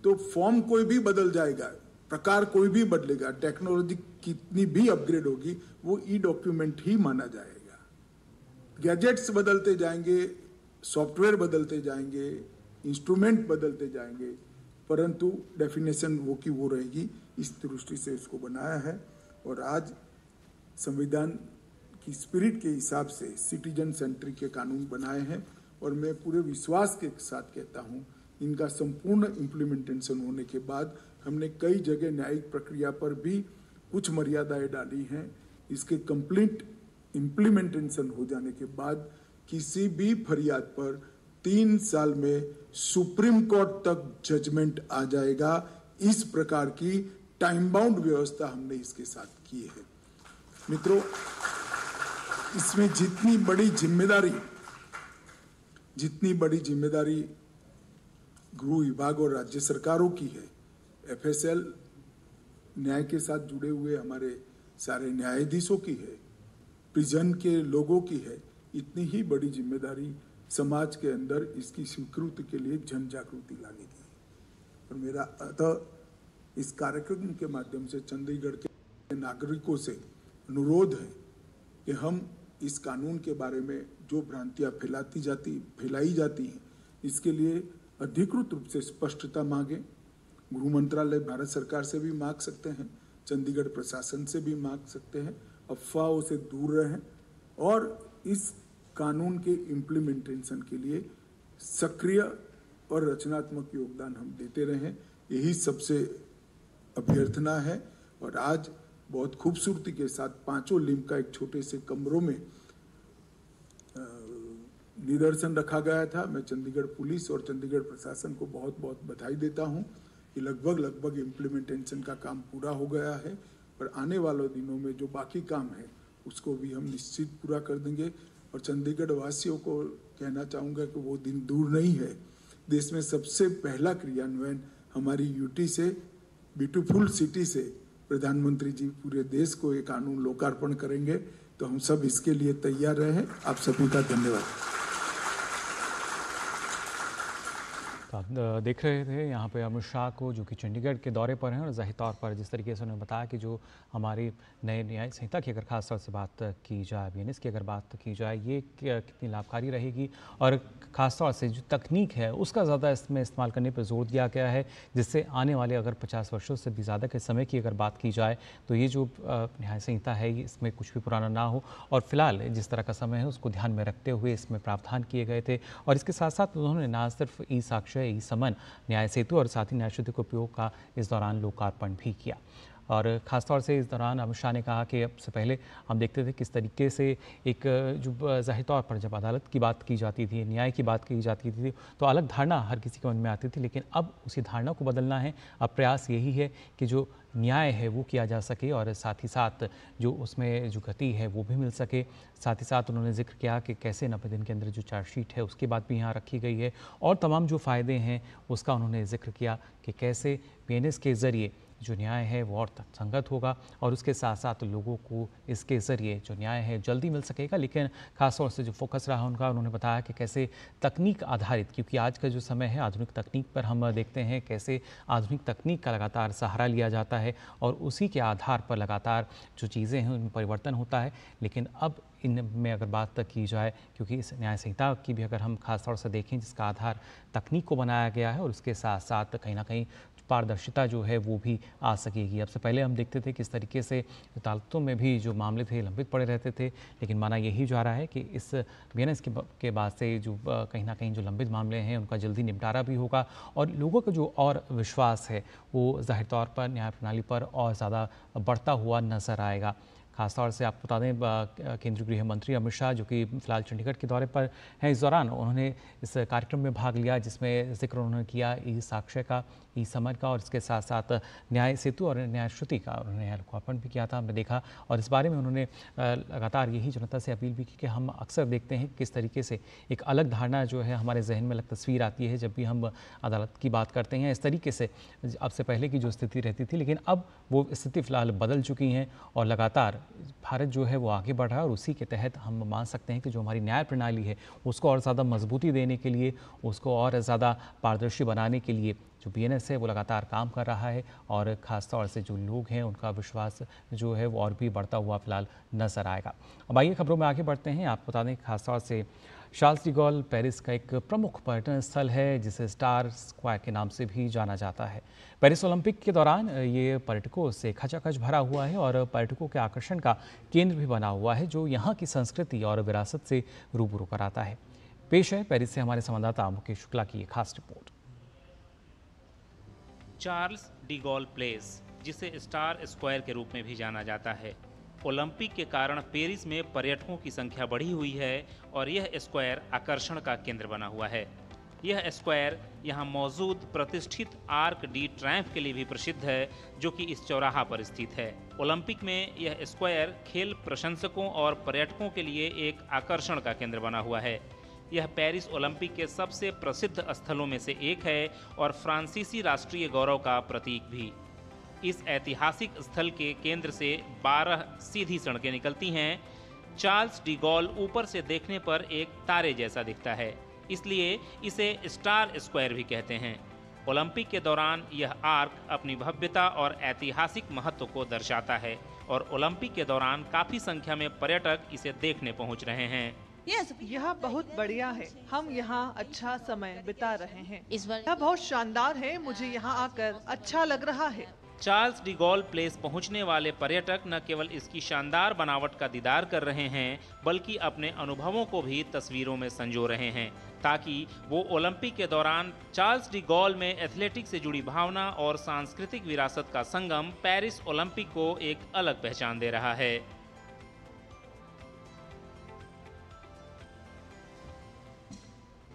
तो फॉर्म कोई भी बदल जाएगा, प्रकार कोई भी बदलेगा, टेक्नोलॉजी कितनी भी अपग्रेड होगी, वो ई डॉक्यूमेंट ही माना जाएगा। गैजेट्स बदलते जाएंगे, सॉफ्टवेयर बदलते जाएंगे, इंस्ट्रूमेंट बदलते जाएंगे, परंतु डेफिनेशन वो की वो रहेगी। इस दृष्टि से इसको बनाया है और आज संविधान की स्पिरिट के हिसाब से सिटीजन सेंट्रिक के कानून बनाए हैं, और मैं पूरे विश्वास के साथ कहता हूं, इनका संपूर्ण इम्प्लीमेंटेशन होने के बाद हमने कई जगह न्यायिक प्रक्रिया पर भी कुछ मर्यादाएं डाली हैं। इसके कंप्लीट इम्प्लीमेंटेशन हो जाने के बाद किसी भी फरियाद पर 3 साल में सुप्रीम कोर्ट तक जजमेंट आ जाएगा। इस प्रकार की टाइम बाउंड व्यवस्था हमने इसके साथ की है। मित्रों, इसमें जितनी बड़ी जिम्मेदारी गृह विभाग और राज्य सरकारों की है, एफएसएल न्याय के साथ जुड़े हुए हमारे सारे न्यायाधीशों की है, प्रिजन के लोगों की है, इतनी ही बड़ी जिम्मेदारी समाज के अंदर इसकी स्वीकृति के लिए जन जागृति लाने की है। और मेरा अतः इस कार्यक्रम के माध्यम से चंडीगढ़ के नागरिकों से अनुरोध है कि हम इस कानून के बारे में जो भ्रांतियां फैलाई जाती हैं, इसके लिए अधिकृत रूप से स्पष्टता मांगे। गृह मंत्रालय भारत सरकार से भी मांग सकते हैं, चंडीगढ़ प्रशासन से भी मांग सकते हैं, अफवाहों से दूर रहें और इस कानून के इम्प्लीमेंटेशन के लिए सक्रिय और रचनात्मक योगदान हम देते रहें, यही सबसे अभ्यर्थना है। और आज बहुत खूबसूरती के साथ 5 लिंब का एक छोटे से कमरों में निदर्शन रखा गया था। मैं चंडीगढ़ पुलिस और चंडीगढ़ प्रशासन को बहुत बहुत बधाई देता हूं कि लगभग इम्प्लीमेंटेशन का काम पूरा हो गया है, पर आने वाले दिनों में जो बाकी काम है उसको भी हम निश्चित पूरा कर देंगे। और चंडीगढ़ वासियों को कहना चाहूँगा कि वो दिन दूर नहीं है। देश में सबसे पहला क्रियान्वयन हमारी यूटी से, ब्यूटीफुल सिटी से प्रधानमंत्री जी पूरे देश को ये कानून लोकार्पण करेंगे, तो हम सब इसके लिए तैयार रहें। आप सभी का धन्यवाद। आप देख रहे थे यहाँ पे अमित शाह को, जो कि चंडीगढ़ के दौरे पर हैं, और ज़ाहिर तौर पर जिस तरीके से उन्होंने बताया कि जो हमारी नए न्याय संहिता की अगर खास तौर से बात की जाए, बीएनएस की अगर बात की जाए, ये कितनी लाभकारी रहेगी, और ख़ास तौर से जो तकनीक है उसका ज़्यादा इसमें इस्तेमाल करने पर जोर दिया गया है, जिससे आने वाले अगर 50 वर्षों से भी ज़्यादा के समय की अगर बात की जाए तो ये जो न्याय संहिता है इसमें कुछ भी पुराना ना हो। और फिलहाल जिस तरह का समय है उसको ध्यान में रखते हुए इसमें प्रावधान किए गए थे, और इसके साथ साथ उन्होंने न सिर्फ ई साक्ष्य, ई समन, न्याय सेतु और साथ ही न्याय सेतु के उपयोग का इस दौरान लोकार्पण भी किया। और ख़ासतौर से इस दौरान अमित शाह ने कहा कि अब से पहले हम देखते थे किस तरीके से एक जो ज़ाहिर तौर पर जब अदालत की बात की जाती थी, न्याय की बात की जाती थी, तो अलग धारणा हर किसी के मन में आती थी, लेकिन अब उसी धारणा को बदलना है। अब प्रयास यही है कि जो न्याय है वो किया जा सके और साथ ही साथ जो उसमें जो गति है वो भी मिल सके। साथ ही साथ उन्होंने जिक्र किया कि कैसे 90 दिन के अंदर जो चार्जशीट है उसकी बात भी यहाँ रखी गई है, और तमाम जो फ़ायदे हैं उसका उन्होंने जिक्र किया कि कैसे बीएनएस के ज़रिए जो न्याय है वो और तर्कसंगत होगा, और उसके साथ साथ लोगों को इसके ज़रिए जो न्याय है जल्दी मिल सकेगा। लेकिन खासतौर से जो फोकस रहा उनका, उन्होंने बताया कि कैसे तकनीक आधारित, क्योंकि आज का जो समय है आधुनिक तकनीक पर हम देखते हैं कैसे आधुनिक तकनीक का लगातार सहारा लिया जाता है और उसी के आधार पर लगातार जो चीज़ें हैं उनमें परिवर्तन होता है। लेकिन अब इनमें अगर बात की जाए, क्योंकि इस न्याय संहिता की भी अगर हम खास तौर से देखें जिसका आधार तकनीक को बनाया गया है, और उसके साथ साथ कहीं ना कहीं पारदर्शिता जो है वो भी आ सकेगी। अब से पहले हम देखते थे किस तरीके से अदालतों में भी जो मामले थे लंबित पड़े रहते थे, लेकिन माना यही जा रहा है कि इस बीएनएस के बाद से जो कहीं ना कहीं जो लंबित मामले हैं उनका जल्दी निपटारा भी होगा और लोगों का जो और विश्वास है वो जाहिर तौर पर न्याय प्रणाली पर और ज़्यादा बढ़ता हुआ नजर आएगा। खासतौर से आपको बता दें केंद्रीय गृह मंत्री अमित शाह जो कि फिलहाल चंडीगढ़ के दौरे पर हैं, इस दौरान उन्होंने इस कार्यक्रम में भाग लिया जिसमें जिक्र उन्होंने किया ई साक्ष्य का, ई समन का और इसके साथ साथ न्याय सेतु और न्याय श्रुति का उन्होंने लोकार्पण भी किया था, हमने देखा। और इस बारे में उन्होंने लगातार यही जनता से अपील भी की कि हम अक्सर देखते हैं किस तरीके से एक अलग धारणा जो है हमारे जहन में अलग तस्वीर आती है जब भी हम अदालत की बात करते हैं। इस तरीके से अब से पहले की जो स्थिति रहती थी, लेकिन अब वो स्थिति फिलहाल बदल चुकी हैं और लगातार भारत जो है वो आगे बढ़ रहा है और उसी के तहत हम मान सकते हैं कि जो हमारी न्याय प्रणाली है उसको और ज़्यादा मजबूती देने के लिए, उसको और ज़्यादा पारदर्शी बनाने के लिए जो बीएनएस है वो लगातार काम कर रहा है और ख़ास तौर से जो लोग हैं उनका विश्वास जो है वो और भी बढ़ता हुआ फिलहाल नजर आएगा। अब आइए खबरों में आगे बढ़ते हैं। आपको बता दें खासतौर से शार्ल्स डी गॉल पेरिस का एक प्रमुख पर्यटन स्थल है जिसे स्टार स्क्वायर के नाम से भी जाना जाता है। पेरिस ओलंपिक के दौरान ये पर्यटकों से खचाखच भरा हुआ है और पर्यटकों के आकर्षण का केंद्र भी बना हुआ है जो यहाँ की संस्कृति और विरासत से रूबरू कराता है। पेश है पेरिस से हमारे संवाददाता मुकेश शुक्ला की एक खास report. Charles de Gaulle place, जिसे स्टार स्क्वायर के रूप में भी जाना जाता है, ओलंपिक के कारण पेरिस में पर्यटकों की संख्या बढ़ी हुई है और यह स्क्वायर आकर्षण का केंद्र बना हुआ है। यह स्क्वायर यहाँ मौजूद प्रतिष्ठित आर्क डी ट्रायम्फ के लिए भी प्रसिद्ध है जो कि इस चौराहा पर स्थित है। ओलंपिक में यह स्क्वायर खेल प्रशंसकों और पर्यटकों के लिए एक आकर्षण का केंद्र बना हुआ है। यह पेरिस ओलंपिक के सबसे प्रसिद्ध स्थलों में से एक है और फ्रांसीसी राष्ट्रीय गौरव का प्रतीक भी। इस ऐतिहासिक स्थल के केंद्र से 12 सीधी सड़कें निकलती हैं। चार्ल्स डी गॉल ऊपर से देखने पर एक तारे जैसा दिखता है, इसलिए इसे स्टार स्क्वायर भी कहते हैं। ओलंपिक के दौरान यह आर्क अपनी भव्यता और ऐतिहासिक महत्व को दर्शाता है और ओलंपिक के दौरान काफी संख्या में पर्यटक इसे देखने पहुंच रहे हैं। यह बहुत बढ़िया है, हम यहाँ अच्छा समय बिता रहे हैं। यह बहुत शानदार है, मुझे यहाँ आकर अच्छा लग रहा है। चार्ल्स डी गॉल प्लेस पहुंचने वाले पर्यटक न केवल इसकी शानदार बनावट का दीदार कर रहे हैं बल्कि अपने अनुभवों को भी तस्वीरों में संजो रहे हैं ताकि वो ओलंपिक के दौरान चार्ल्स डी गॉल में एथलेटिक्स से जुड़ी भावना और सांस्कृतिक विरासत का संगम पेरिस ओलंपिक को एक अलग पहचान दे रहा है।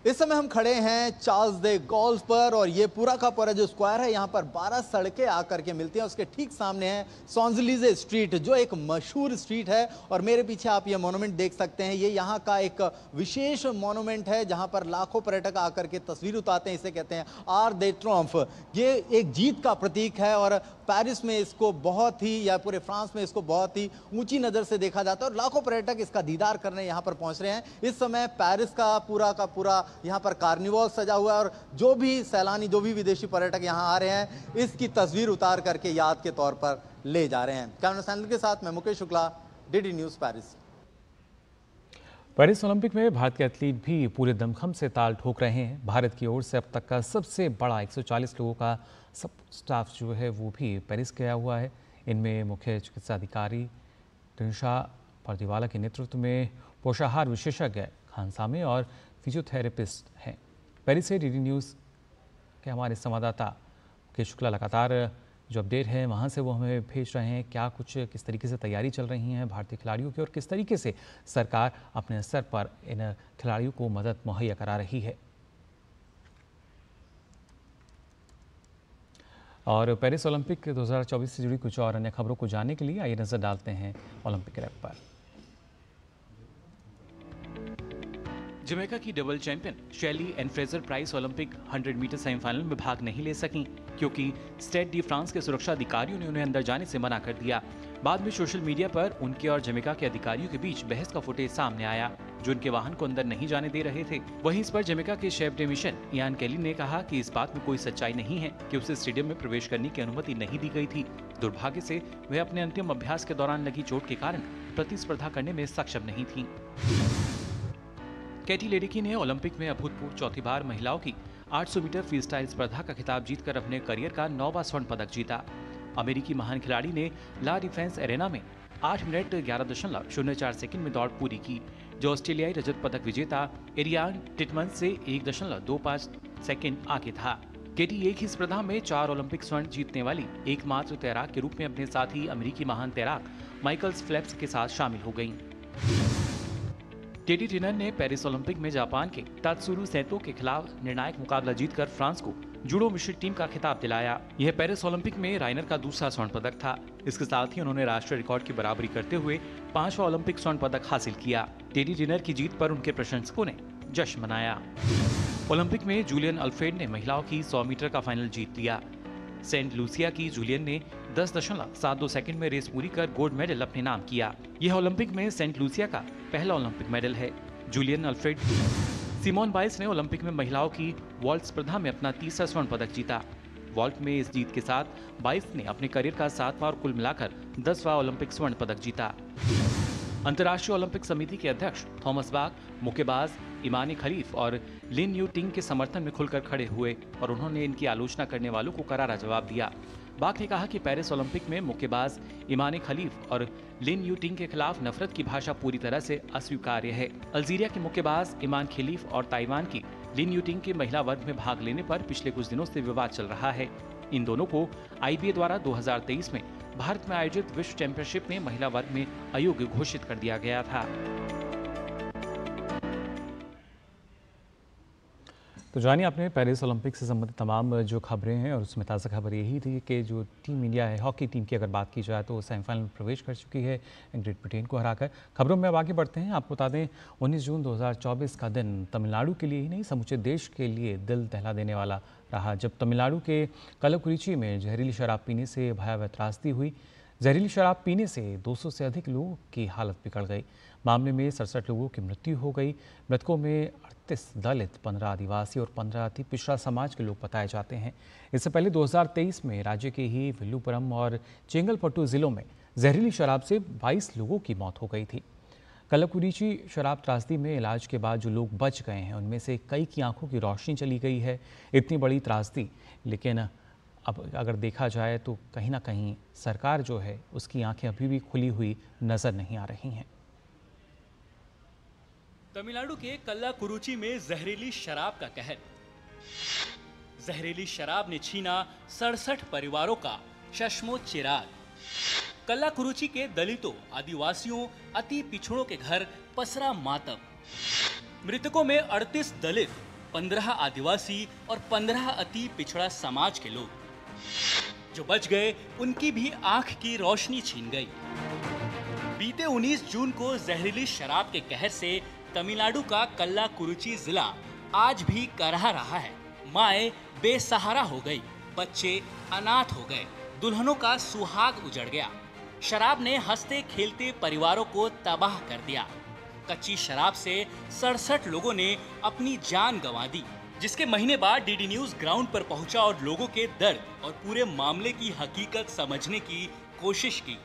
इस समय हम खड़े हैं चार्ल्स दे गॉल पर और ये पूरा का पूरा जो स्क्वायर है यहाँ पर 12 सड़कें आकर के मिलती हैं। उसके ठीक सामने है शॉन्जलीजे स्ट्रीट जो एक मशहूर स्ट्रीट है और मेरे पीछे आप ये मोनूमेंट देख सकते हैं। ये यहाँ का एक विशेष मोनूमेंट है जहाँ पर लाखों पर्यटक आकर के तस्वीर उतारते हैं। इसे कहते हैं आर्क दे ट्रियोम्फ। ये एक जीत का प्रतीक है और पेरिस में इसको बहुत ही या पूरे फ्रांस में इसको बहुत ही ऊंची नज़र से देखा जाता है और लाखों पर्यटक इसका दीदार करने यहाँ पर पहुँच रहे हैं। इस समय पेरिस का पूरा यहाँ पर कार्निवल सजा हुआ है और जो भी सैलानी जो भी विदेशी पर्यटक यहाँ आ रहे हैं इसकी तस्वीर उतार करके याद के तौर पर ले जा रहे हैं। कैमरा चैनल के साथ मैं Mukesh Shukla, DD news Paris. Paris Olympic में भारत के एथलीट भी पूरे दमखम से ताल ठोक रहे हैं। भारत की ओर से अब तक का सबसे बड़ा 140 लोगों का सब स्टाफ जो है वो भी पेरिस गया हुआ है। इनमें मुख्य चिकित्सा अधिकारी त्रिशा पर्दिवाला के नेतृत्व में पोषाहार विशेषज्ञ खानसामे और फिजियोथेरेपिस्ट हैं। पेरिस से डीडी न्यूज़ के हमारे संवाददाता मुकेश शुक्ला लगातार जो अपडेट है वहाँ से वो हमें भेज रहे हैं। क्या कुछ किस तरीके से तैयारी चल रही है भारतीय खिलाड़ियों की और किस तरीके से सरकार अपने स्तर पर इन खिलाड़ियों को मदद मुहैया करा रही है। और पेरिस ओलंपिक 2024 से जुड़ी कुछ और अन्य खबरों को जानने के लिए आइए नजर डालते हैं ओलंपिक रैप पर। जमैका की double champion Shelly Ann Fraser Pryce Olympic 100 metre semifinal में भाग नहीं ले सकीं क्योंकि स्टेड डी फ्रांस के सुरक्षा अधिकारियों ने उन्हें अंदर जाने से मना कर दिया। बाद में सोशल मीडिया पर उनके और जमैका के अधिकारियों के बीच बहस का फुटेज सामने आया जो उनके वाहन को अंदर नहीं जाने दे रहे थे। वहीं इस पर जमैका के शेफ डे मिशन इयान केली ने कहा कि इस बात में कोई सच्चाई नहीं है कि उसे स्टेडियम में प्रवेश करने की अनुमति नहीं दी गई थी। दुर्भाग्य से वह अपने अंतिम अभ्यास के दौरान लगी चोट के कारण प्रतिस्पर्धा करने में सक्षम नहीं थी। कैटी लेडिकी ने ओलंपिक में अभूतपूर्व चौथी बार महिलाओं की 800 मीटर फ्री स्टाइल स्पर्धा का खिताब जीतकर अपने करियर का 9वां स्वर्ण पदक जीता। अमेरिकी महान खिलाड़ी ने ला डिफेंस एरेना में 8 मिनट 11.04 सेकंड में दौड़ पूरी की, जो ऑस्ट्रेलियाई रजत पदक विजेता एरियान टिटमन्स से 1.25 सेकंड आगे था। केटी एक ही स्पर्धा में 4 ओलंपिक स्वर्ण जीतने वाली एकमात्र तैराक के रूप में अपने साथी अमेरिकी महान तैराक माइकल फेल्प्स के साथ शामिल हो गईं। केटी टिनर ने पेरिस ओलंपिक में जापान के तात्सुरु सेतो के खिलाफ निर्णायक मुकाबला जीतकर फ्रांस को जूडो मिश्रित टीम का खिताब दिलाया। यह पेरिस ओलंपिक में राइनर का दूसरा स्वर्ण पदक था। इसके साथ ही उन्होंने राष्ट्रीय रिकॉर्ड की बराबरी करते हुए 5वां ओलंपिक स्वर्ण पदक हासिल किया। केटी टिनर की जीत पर उनके प्रशंसकों ने जश्न मनाया। ओलंपिक में जूलियन अल्फ्रेड ने महिलाओं की 100 मीटर का फाइनल जीत लिया। सेंट लूसिया की जूलियन ने 10.72 सेकंड में रेस पूरी कर गोल्ड मेडल अपने नाम किया। यह ओलंपिक में सेंट लूसिया का पहला ओलंपिक मेडल है। Julien Alfred. सिमोन बाइल्स ने ओलंपिक में महिलाओं की वॉल्ट स्पर्धा में अपना तीसरा स्वर्ण पदक जीता। वॉल्ट में इस जीत के साथ बाइल्स ने अपने करियर का 7वां और कुल मिलाकर 10वां ओलंपिक स्वर्ण पदक जीता। अंतर्राष्ट्रीय ओलंपिक समिति के अध्यक्ष थॉमस बाक मुक्केबाज इमानी खलीफ और लिन यू टिंग के समर्थन में खुलकर खड़े हुए और उन्होंने इनकी आलोचना करने वालों को करारा जवाब दिया। बाक ने कहा कि पेरिस ओलंपिक में मुक्केबाज इमानी खलीफ और लिन यू टिंग के खिलाफ नफरत की भाषा पूरी तरह से अस्वीकार्य है। अल्जीरिया के मुक्केबाज इमान खलीफ और ताइवान की लिन यू टिंग के महिला वर्ग में भाग लेने पर पिछले कुछ दिनों से विवाद चल रहा है। इन दोनों को IBA द्वारा 2023 में भारत में आयोजित विश्व चैंपियनशिप में महिला वर्ग में अयोग्य घोषित कर दिया गया था। तो जानिए आपने पेरिस ओलंपिक से संबंधित तमाम जो खबरें हैं, और उसमें ताज़ा खबर यही थी कि जो टीम इंडिया है हॉकी टीम की अगर बात की जाए तो सेमीफाइनल में प्रवेश कर चुकी है ग्रेट ब्रिटेन को हराकर। खबरों में अब आगे बढ़ते हैं। आपको बता दें 19 जून 2024 का दिन तमिलनाडु के लिए ही नहीं समूचे देश के लिए दिल दहला देने वाला रहा, जब तमिलनाडु के कल्लाकुरिची में जहरीली शराब पीने से भयावह त्रासदी हुई। जहरीली शराब पीने से 200 से अधिक लोगों की हालत बिगड़ गई। मामले में 67 लोगों की मृत्यु हो गई। मृतकों में 38 दलित, 15 आदिवासी और 15 अति पिछड़ा समाज के लोग बताए जाते हैं। इससे पहले 2023 में राज्य के ही विल्लुपुरम और चेंगलपट्टू जिलों में जहरीली शराब से 22 लोगों की मौत हो गई थी। कल्लाकुरिची शराब त्रासदी में इलाज के बाद जो लोग बच गए हैं उनमें से कई की आंखों की रोशनी चली गई है। इतनी बड़ी त्रासदी, लेकिन अब अगर देखा जाए तो कहीं ना कहीं सरकार जो है उसकी आंखें अभी भी खुली हुई नजर नहीं आ रही हैं। तमिलनाडु के कल्लाकुरिची में जहरीली शराब का कहर। जहरीली शराब ने छीना 67 परिवारों का चश्मो चिराग। कल्लाकुरिची के दलितों, आदिवासियों, अति पिछड़ों के घर पसरा मातम। मृतकों में 38 दलित, 15 आदिवासी और 15 अति पिछड़ा समाज के लोग। जो बच गए उनकी भी आंख की रोशनी छीन गई। बीते 19 जून को जहरीली शराब के कहर से तमिलनाडु का कल्लाकुरिची जिला आज भी कराह रहा है। माएं बेसहारा हो गई, बच्चे अनाथ हो गए, दुल्हनों का सुहाग उजड़ गया। शराब ने हंसते खेलते परिवारों को तबाह कर दिया। कच्ची शराब से 67 लोगों ने अपनी जान गंवा दी, जिसके महीने बाद डीडी न्यूज ग्राउंड पर पहुंचा और लोगों के दर्द और पूरे मामले की हकीकत समझने की कोशिश की।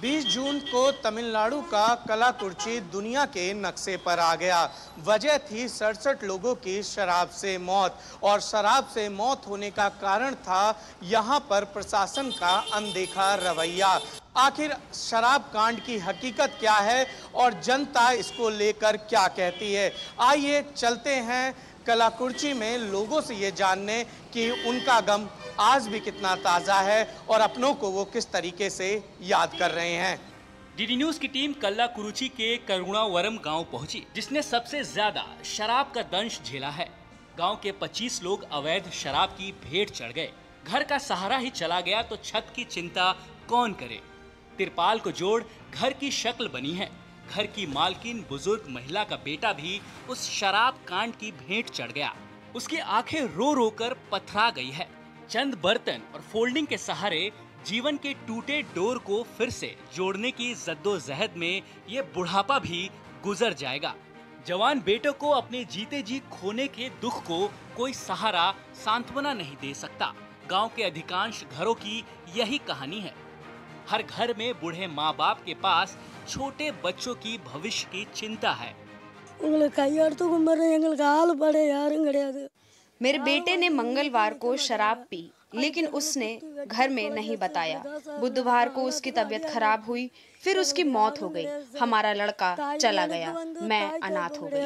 20 जून को तमिलनाडु का कल्लाकुरिची दुनिया के नक्शे पर आ गया। वजह थी 67 लोगों की शराब से मौत, और शराब से मौत होने का कारण था यहाँ पर प्रशासन का अनदेखा रवैया। आखिर शराब कांड की हकीकत क्या है और जनता इसको लेकर क्या कहती है? आइए चलते हैं कल्लाकुरिची में लोगों से ये जानने कि उनका गम आज भी कितना ताज़ा है और अपनों को वो किस तरीके से याद कर रहे हैं। डीडी न्यूज की टीम कल्लाकुरिची के करुणावरम गांव पहुंची, जिसने सबसे ज्यादा शराब का दंश झेला है। गांव के 25 लोग अवैध शराब की भेंट चढ़ गए। घर का सहारा ही चला गया तो छत की चिंता कौन करे। तिरपाल को जोड़ घर की शक्ल बनी है। घर की मालकिन बुजुर्ग महिला का बेटा भी उस शराब कांड की भेंट चढ़ गया। उसकी आंखें रो रो कर पथरा गई है। चंद बर्तन और फोल्डिंग के सहारे जीवन के टूटे डोर को फिर से जोड़ने की जद्दोजहद में ये बुढ़ापा भी गुजर जाएगा। जवान बेटों को अपने जीते जी खोने के दुख को कोई सहारा, सांत्वना नहीं दे सकता। गांव के अधिकांश घरों की यही कहानी है। हर घर में बूढ़े माँ बाप के पास छोटे बच्चों की भविष्य की चिंता है। கையெடுத்து கும்பிட்றேன், எங்களுக்கு ஆள் படை யாரும் கிடையாது. मेरे बेटे ने मंगलवार को शराब पी, लेकिन उसने घर में नहीं बताया। बुधवार को उसकी तबीयत खराब हुई, फिर उसकी मौत हो गई। हमारा लड़का चला गया, मैं अनाथ हो गई।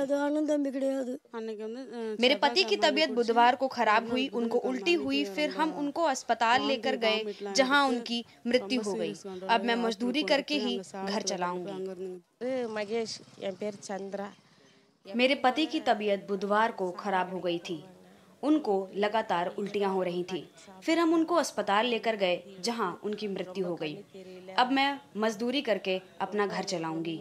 मेरे पति की तबीयत बुधवार को खराब हुई, उनको उल्टी हुई, फिर हम उनको अस्पताल लेकर गए, जहां उनकी मृत्यु हो गई। अब मैं मजदूरी करके ही घर चलाऊंगी। मेरे पति की तबीयत बुधवार को खराब हो गई थी, उनको लगातार उल्टियां हो रही थी, फिर हम उनको अस्पताल लेकर गए, जहां उनकी मृत्यु हो गई। अब मैं मजदूरी करके अपना घर चलाऊंगी।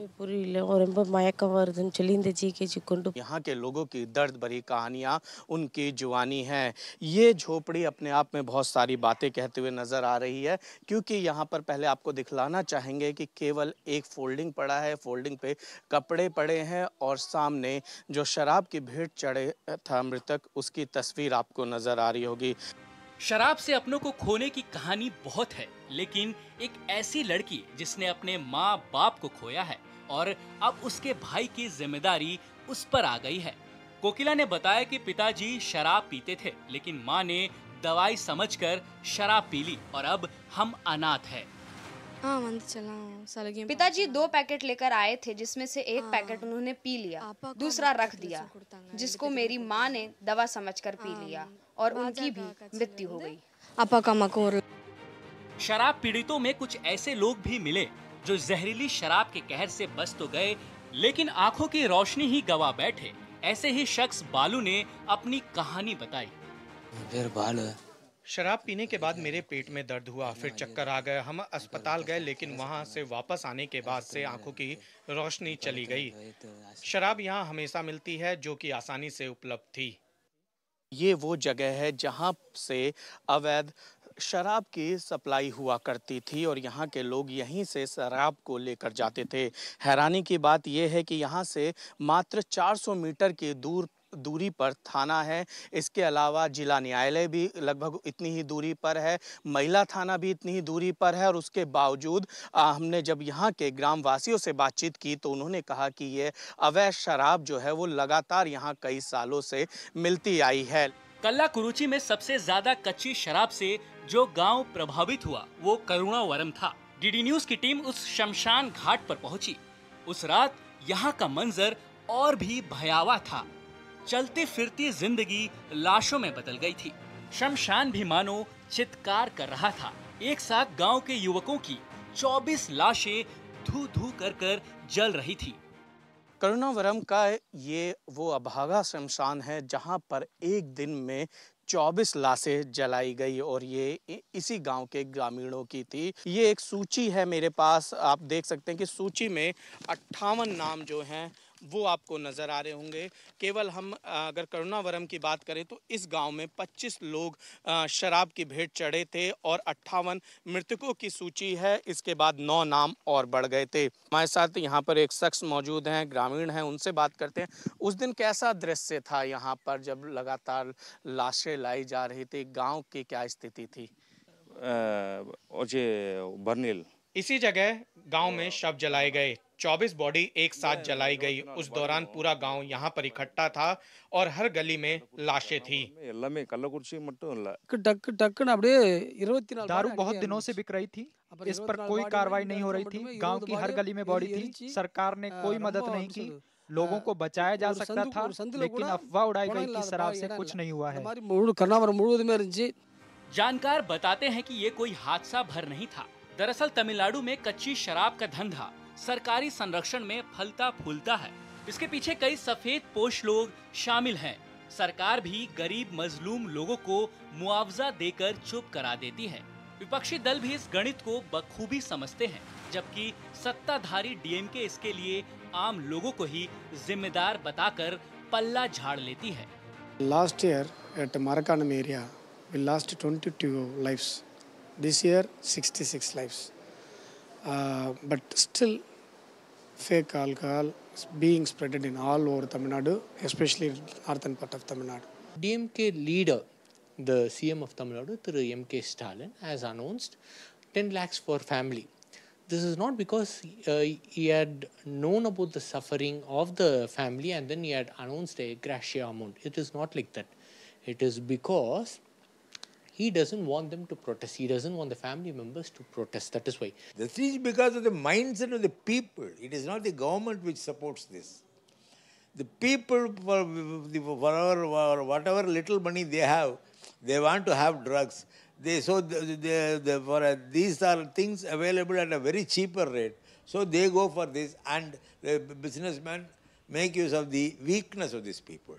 यहाँ के लोगों की दर्द भरी कहानियाँ उनकी जुबानी हैं। ये झोपड़ी अपने आप में बहुत सारी बातें कहते हुए नजर आ रही है, क्योंकि यहाँ पर पहले आपको दिखलाना चाहेंगे कि केवल एक फोल्डिंग पड़ा है, फोल्डिंग पे कपड़े पड़े हैं और सामने जो शराब की भेंट चढ़े था मृतक, उसकी तस्वीर आपको नजर आ रही होगी। शराब से अपनों को खोने की कहानी बहुत है, लेकिन एक ऐसी लड़की जिसने अपने माँ बाप को खोया है और अब उसके भाई की जिम्मेदारी उस पर आ गई है। कोकिला ने बताया कि पिताजी शराब पीते थे, लेकिन माँ ने दवाई समझकर शराब पी ली और अब हम अनाथ हैं। पिताजी 2 पैकेट लेकर आए थे, जिसमें से एक पैकेट उन्होंने पी लिया, दूसरा रख दिया, जिसको मेरी माँ ने दवा समझकर पी लिया और उनकी भी मृत्यु हो गई। शराब पीड़ितों में कुछ ऐसे लोग भी मिले जो जहरीली शराब के कहर से बच तो गए, लेकिन आंखों की रोशनी ही गवा बैठे। ऐसे ही शख्स बालू ने अपनी कहानी बताई। शराब पीने के बाद मेरे पेट में दर्द हुआ, फिर चक्कर आ गए। हम अस्पताल गए, लेकिन वहां से वापस आने के बाद से आंखों की रोशनी चली गई। शराब यहाँ हमेशा मिलती है, जो कि आसानी से उपलब्ध थी। ये वो जगह है जहां से अवैध शराब की सप्लाई हुआ करती थी और यहाँ के लोग यहीं से शराब को लेकर जाते थे। हैरानी की बात यह है कि यहाँ से मात्र 400 मीटर की दूरी पर थाना है। इसके अलावा जिला न्यायालय भी लगभग इतनी ही दूरी पर है, महिला थाना भी इतनी ही दूरी पर है। और उसके बावजूद हमने जब यहाँ के ग्रामवासियों से बातचीत की तो उन्होंने कहा कि ये अवैध शराब जो है वो लगातार यहाँ कई सालों से मिलती आई है। कल्लाकुरुची में सबसे ज्यादा कच्ची शराब से जो गांव प्रभावित हुआ वो करुणावरम था। डीडी न्यूज की टीम उस शमशान घाट पर पहुंची। उस रात यहाँ का मंजर और भी भयावह था। चलती फिरती जिंदगी लाशों में बदल गई थी। शमशान भी मानो चित्कार कर रहा था। एक साथ गांव के युवकों की 24 लाशें धू धू कर जल रही थी। करुणावरम का ये वो अभागा शमशान है जहां पर एक दिन में 24 लाशें जलाई गई और ये इसी गांव के ग्रामीणों की थी। ये एक सूची है मेरे पास, आप देख सकते हैं कि सूची में 58 नाम जो हैं वो आपको नज़र आ रहे होंगे। केवल हम अगर करुणावरम की बात करें तो इस गांव में 25 लोग शराब की भेंट चढ़े थे और 58 मृतकों की सूची है। इसके बाद 9 नाम और बढ़ गए थे। हमारे साथ यहाँ पर एक शख्स मौजूद हैं, ग्रामीण हैं, उनसे बात करते हैं। उस दिन कैसा दृश्य था यहाँ पर जब लगातार लाशें लाई जा रही थी? गाँव की क्या स्थिति थी? इसी जगह गांव में शव जलाए गए, 24 बॉडी एक साथ जलाई गई। उस दौरान पूरा गांव यहाँ पर इकट्ठा था और हर गली में लाशें थी। दारू बहुत दिनों से बिक रही थी, इस पर कोई कार्रवाई नहीं हो रही थी। गांव की हर गली में बॉडी थी, सरकार ने कोई मदद नहीं की। लोगों को बचाया जा सकता था, लेकिन अफवाह उड़ाई गई कि शराब से कुछ नहीं हुआ है। जानकार बताते हैं कि ये कोई हादसा भर नहीं था। दरअसल तमिलनाडु में कच्ची शराब का धंधा सरकारी संरक्षण में फलता फूलता है। इसके पीछे कई सफेद पोश लोग शामिल हैं। सरकार भी गरीब मजलूम लोगों को मुआवजा देकर चुप करा देती है। विपक्षी दल भी इस गणित को बखूबी समझते हैं, जबकि सत्ताधारी डीएमके इसके लिए आम लोगों को ही जिम्मेदार बताकर पल्ला झाड़ लेती है। Last year at Marakanam area, we lost 22 lives. This year, 66 lives. But still, fake alcohol is being spread in all over Tamil Nadu, especially northern part of Tamil Nadu. DMK leader, the CM of Tamil Nadu, Thiru M.K. Stalin, has announced 10 lakhs for family. This is not because he had known about the suffering of the family and then he had announced a gratia amount. It is not like that. It is because he doesn't want them to protest. He doesn't want the family members to protest. That is why. This is because of the mindset of the people. It is not the government which supports this. The people, for whatever little money they have, they want to have drugs. These are things available at a very cheaper rate. So they go for this, and the businessmen make use of the weakness of these people.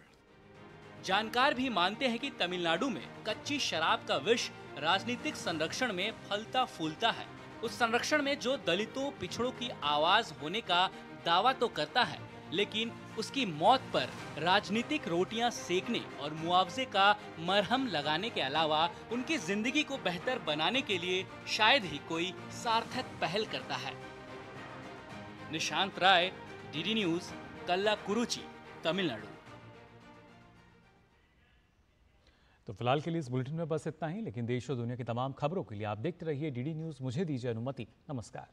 जानकार भी मानते हैं कि तमिलनाडु में कच्ची शराब का विष राजनीतिक संरक्षण में फलता फूलता है। उस संरक्षण में जो दलितों पिछड़ों की आवाज होने का दावा तो करता है, लेकिन उसकी मौत पर राजनीतिक रोटियां सेकने और मुआवजे का मरहम लगाने के अलावा उनकी जिंदगी को बेहतर बनाने के लिए शायद ही कोई सार्थक पहल करता है। निशांत राय, डीडी न्यूज, कल्लाकुरुची, तमिलनाडु। तो फिलहाल के लिए इस बुलेटिन में बस इतना ही, लेकिन देश और दुनिया की तमाम खबरों के लिए आप देखते रहिए डीडी न्यूज। मुझे दीजिए अनुमति। नमस्कार।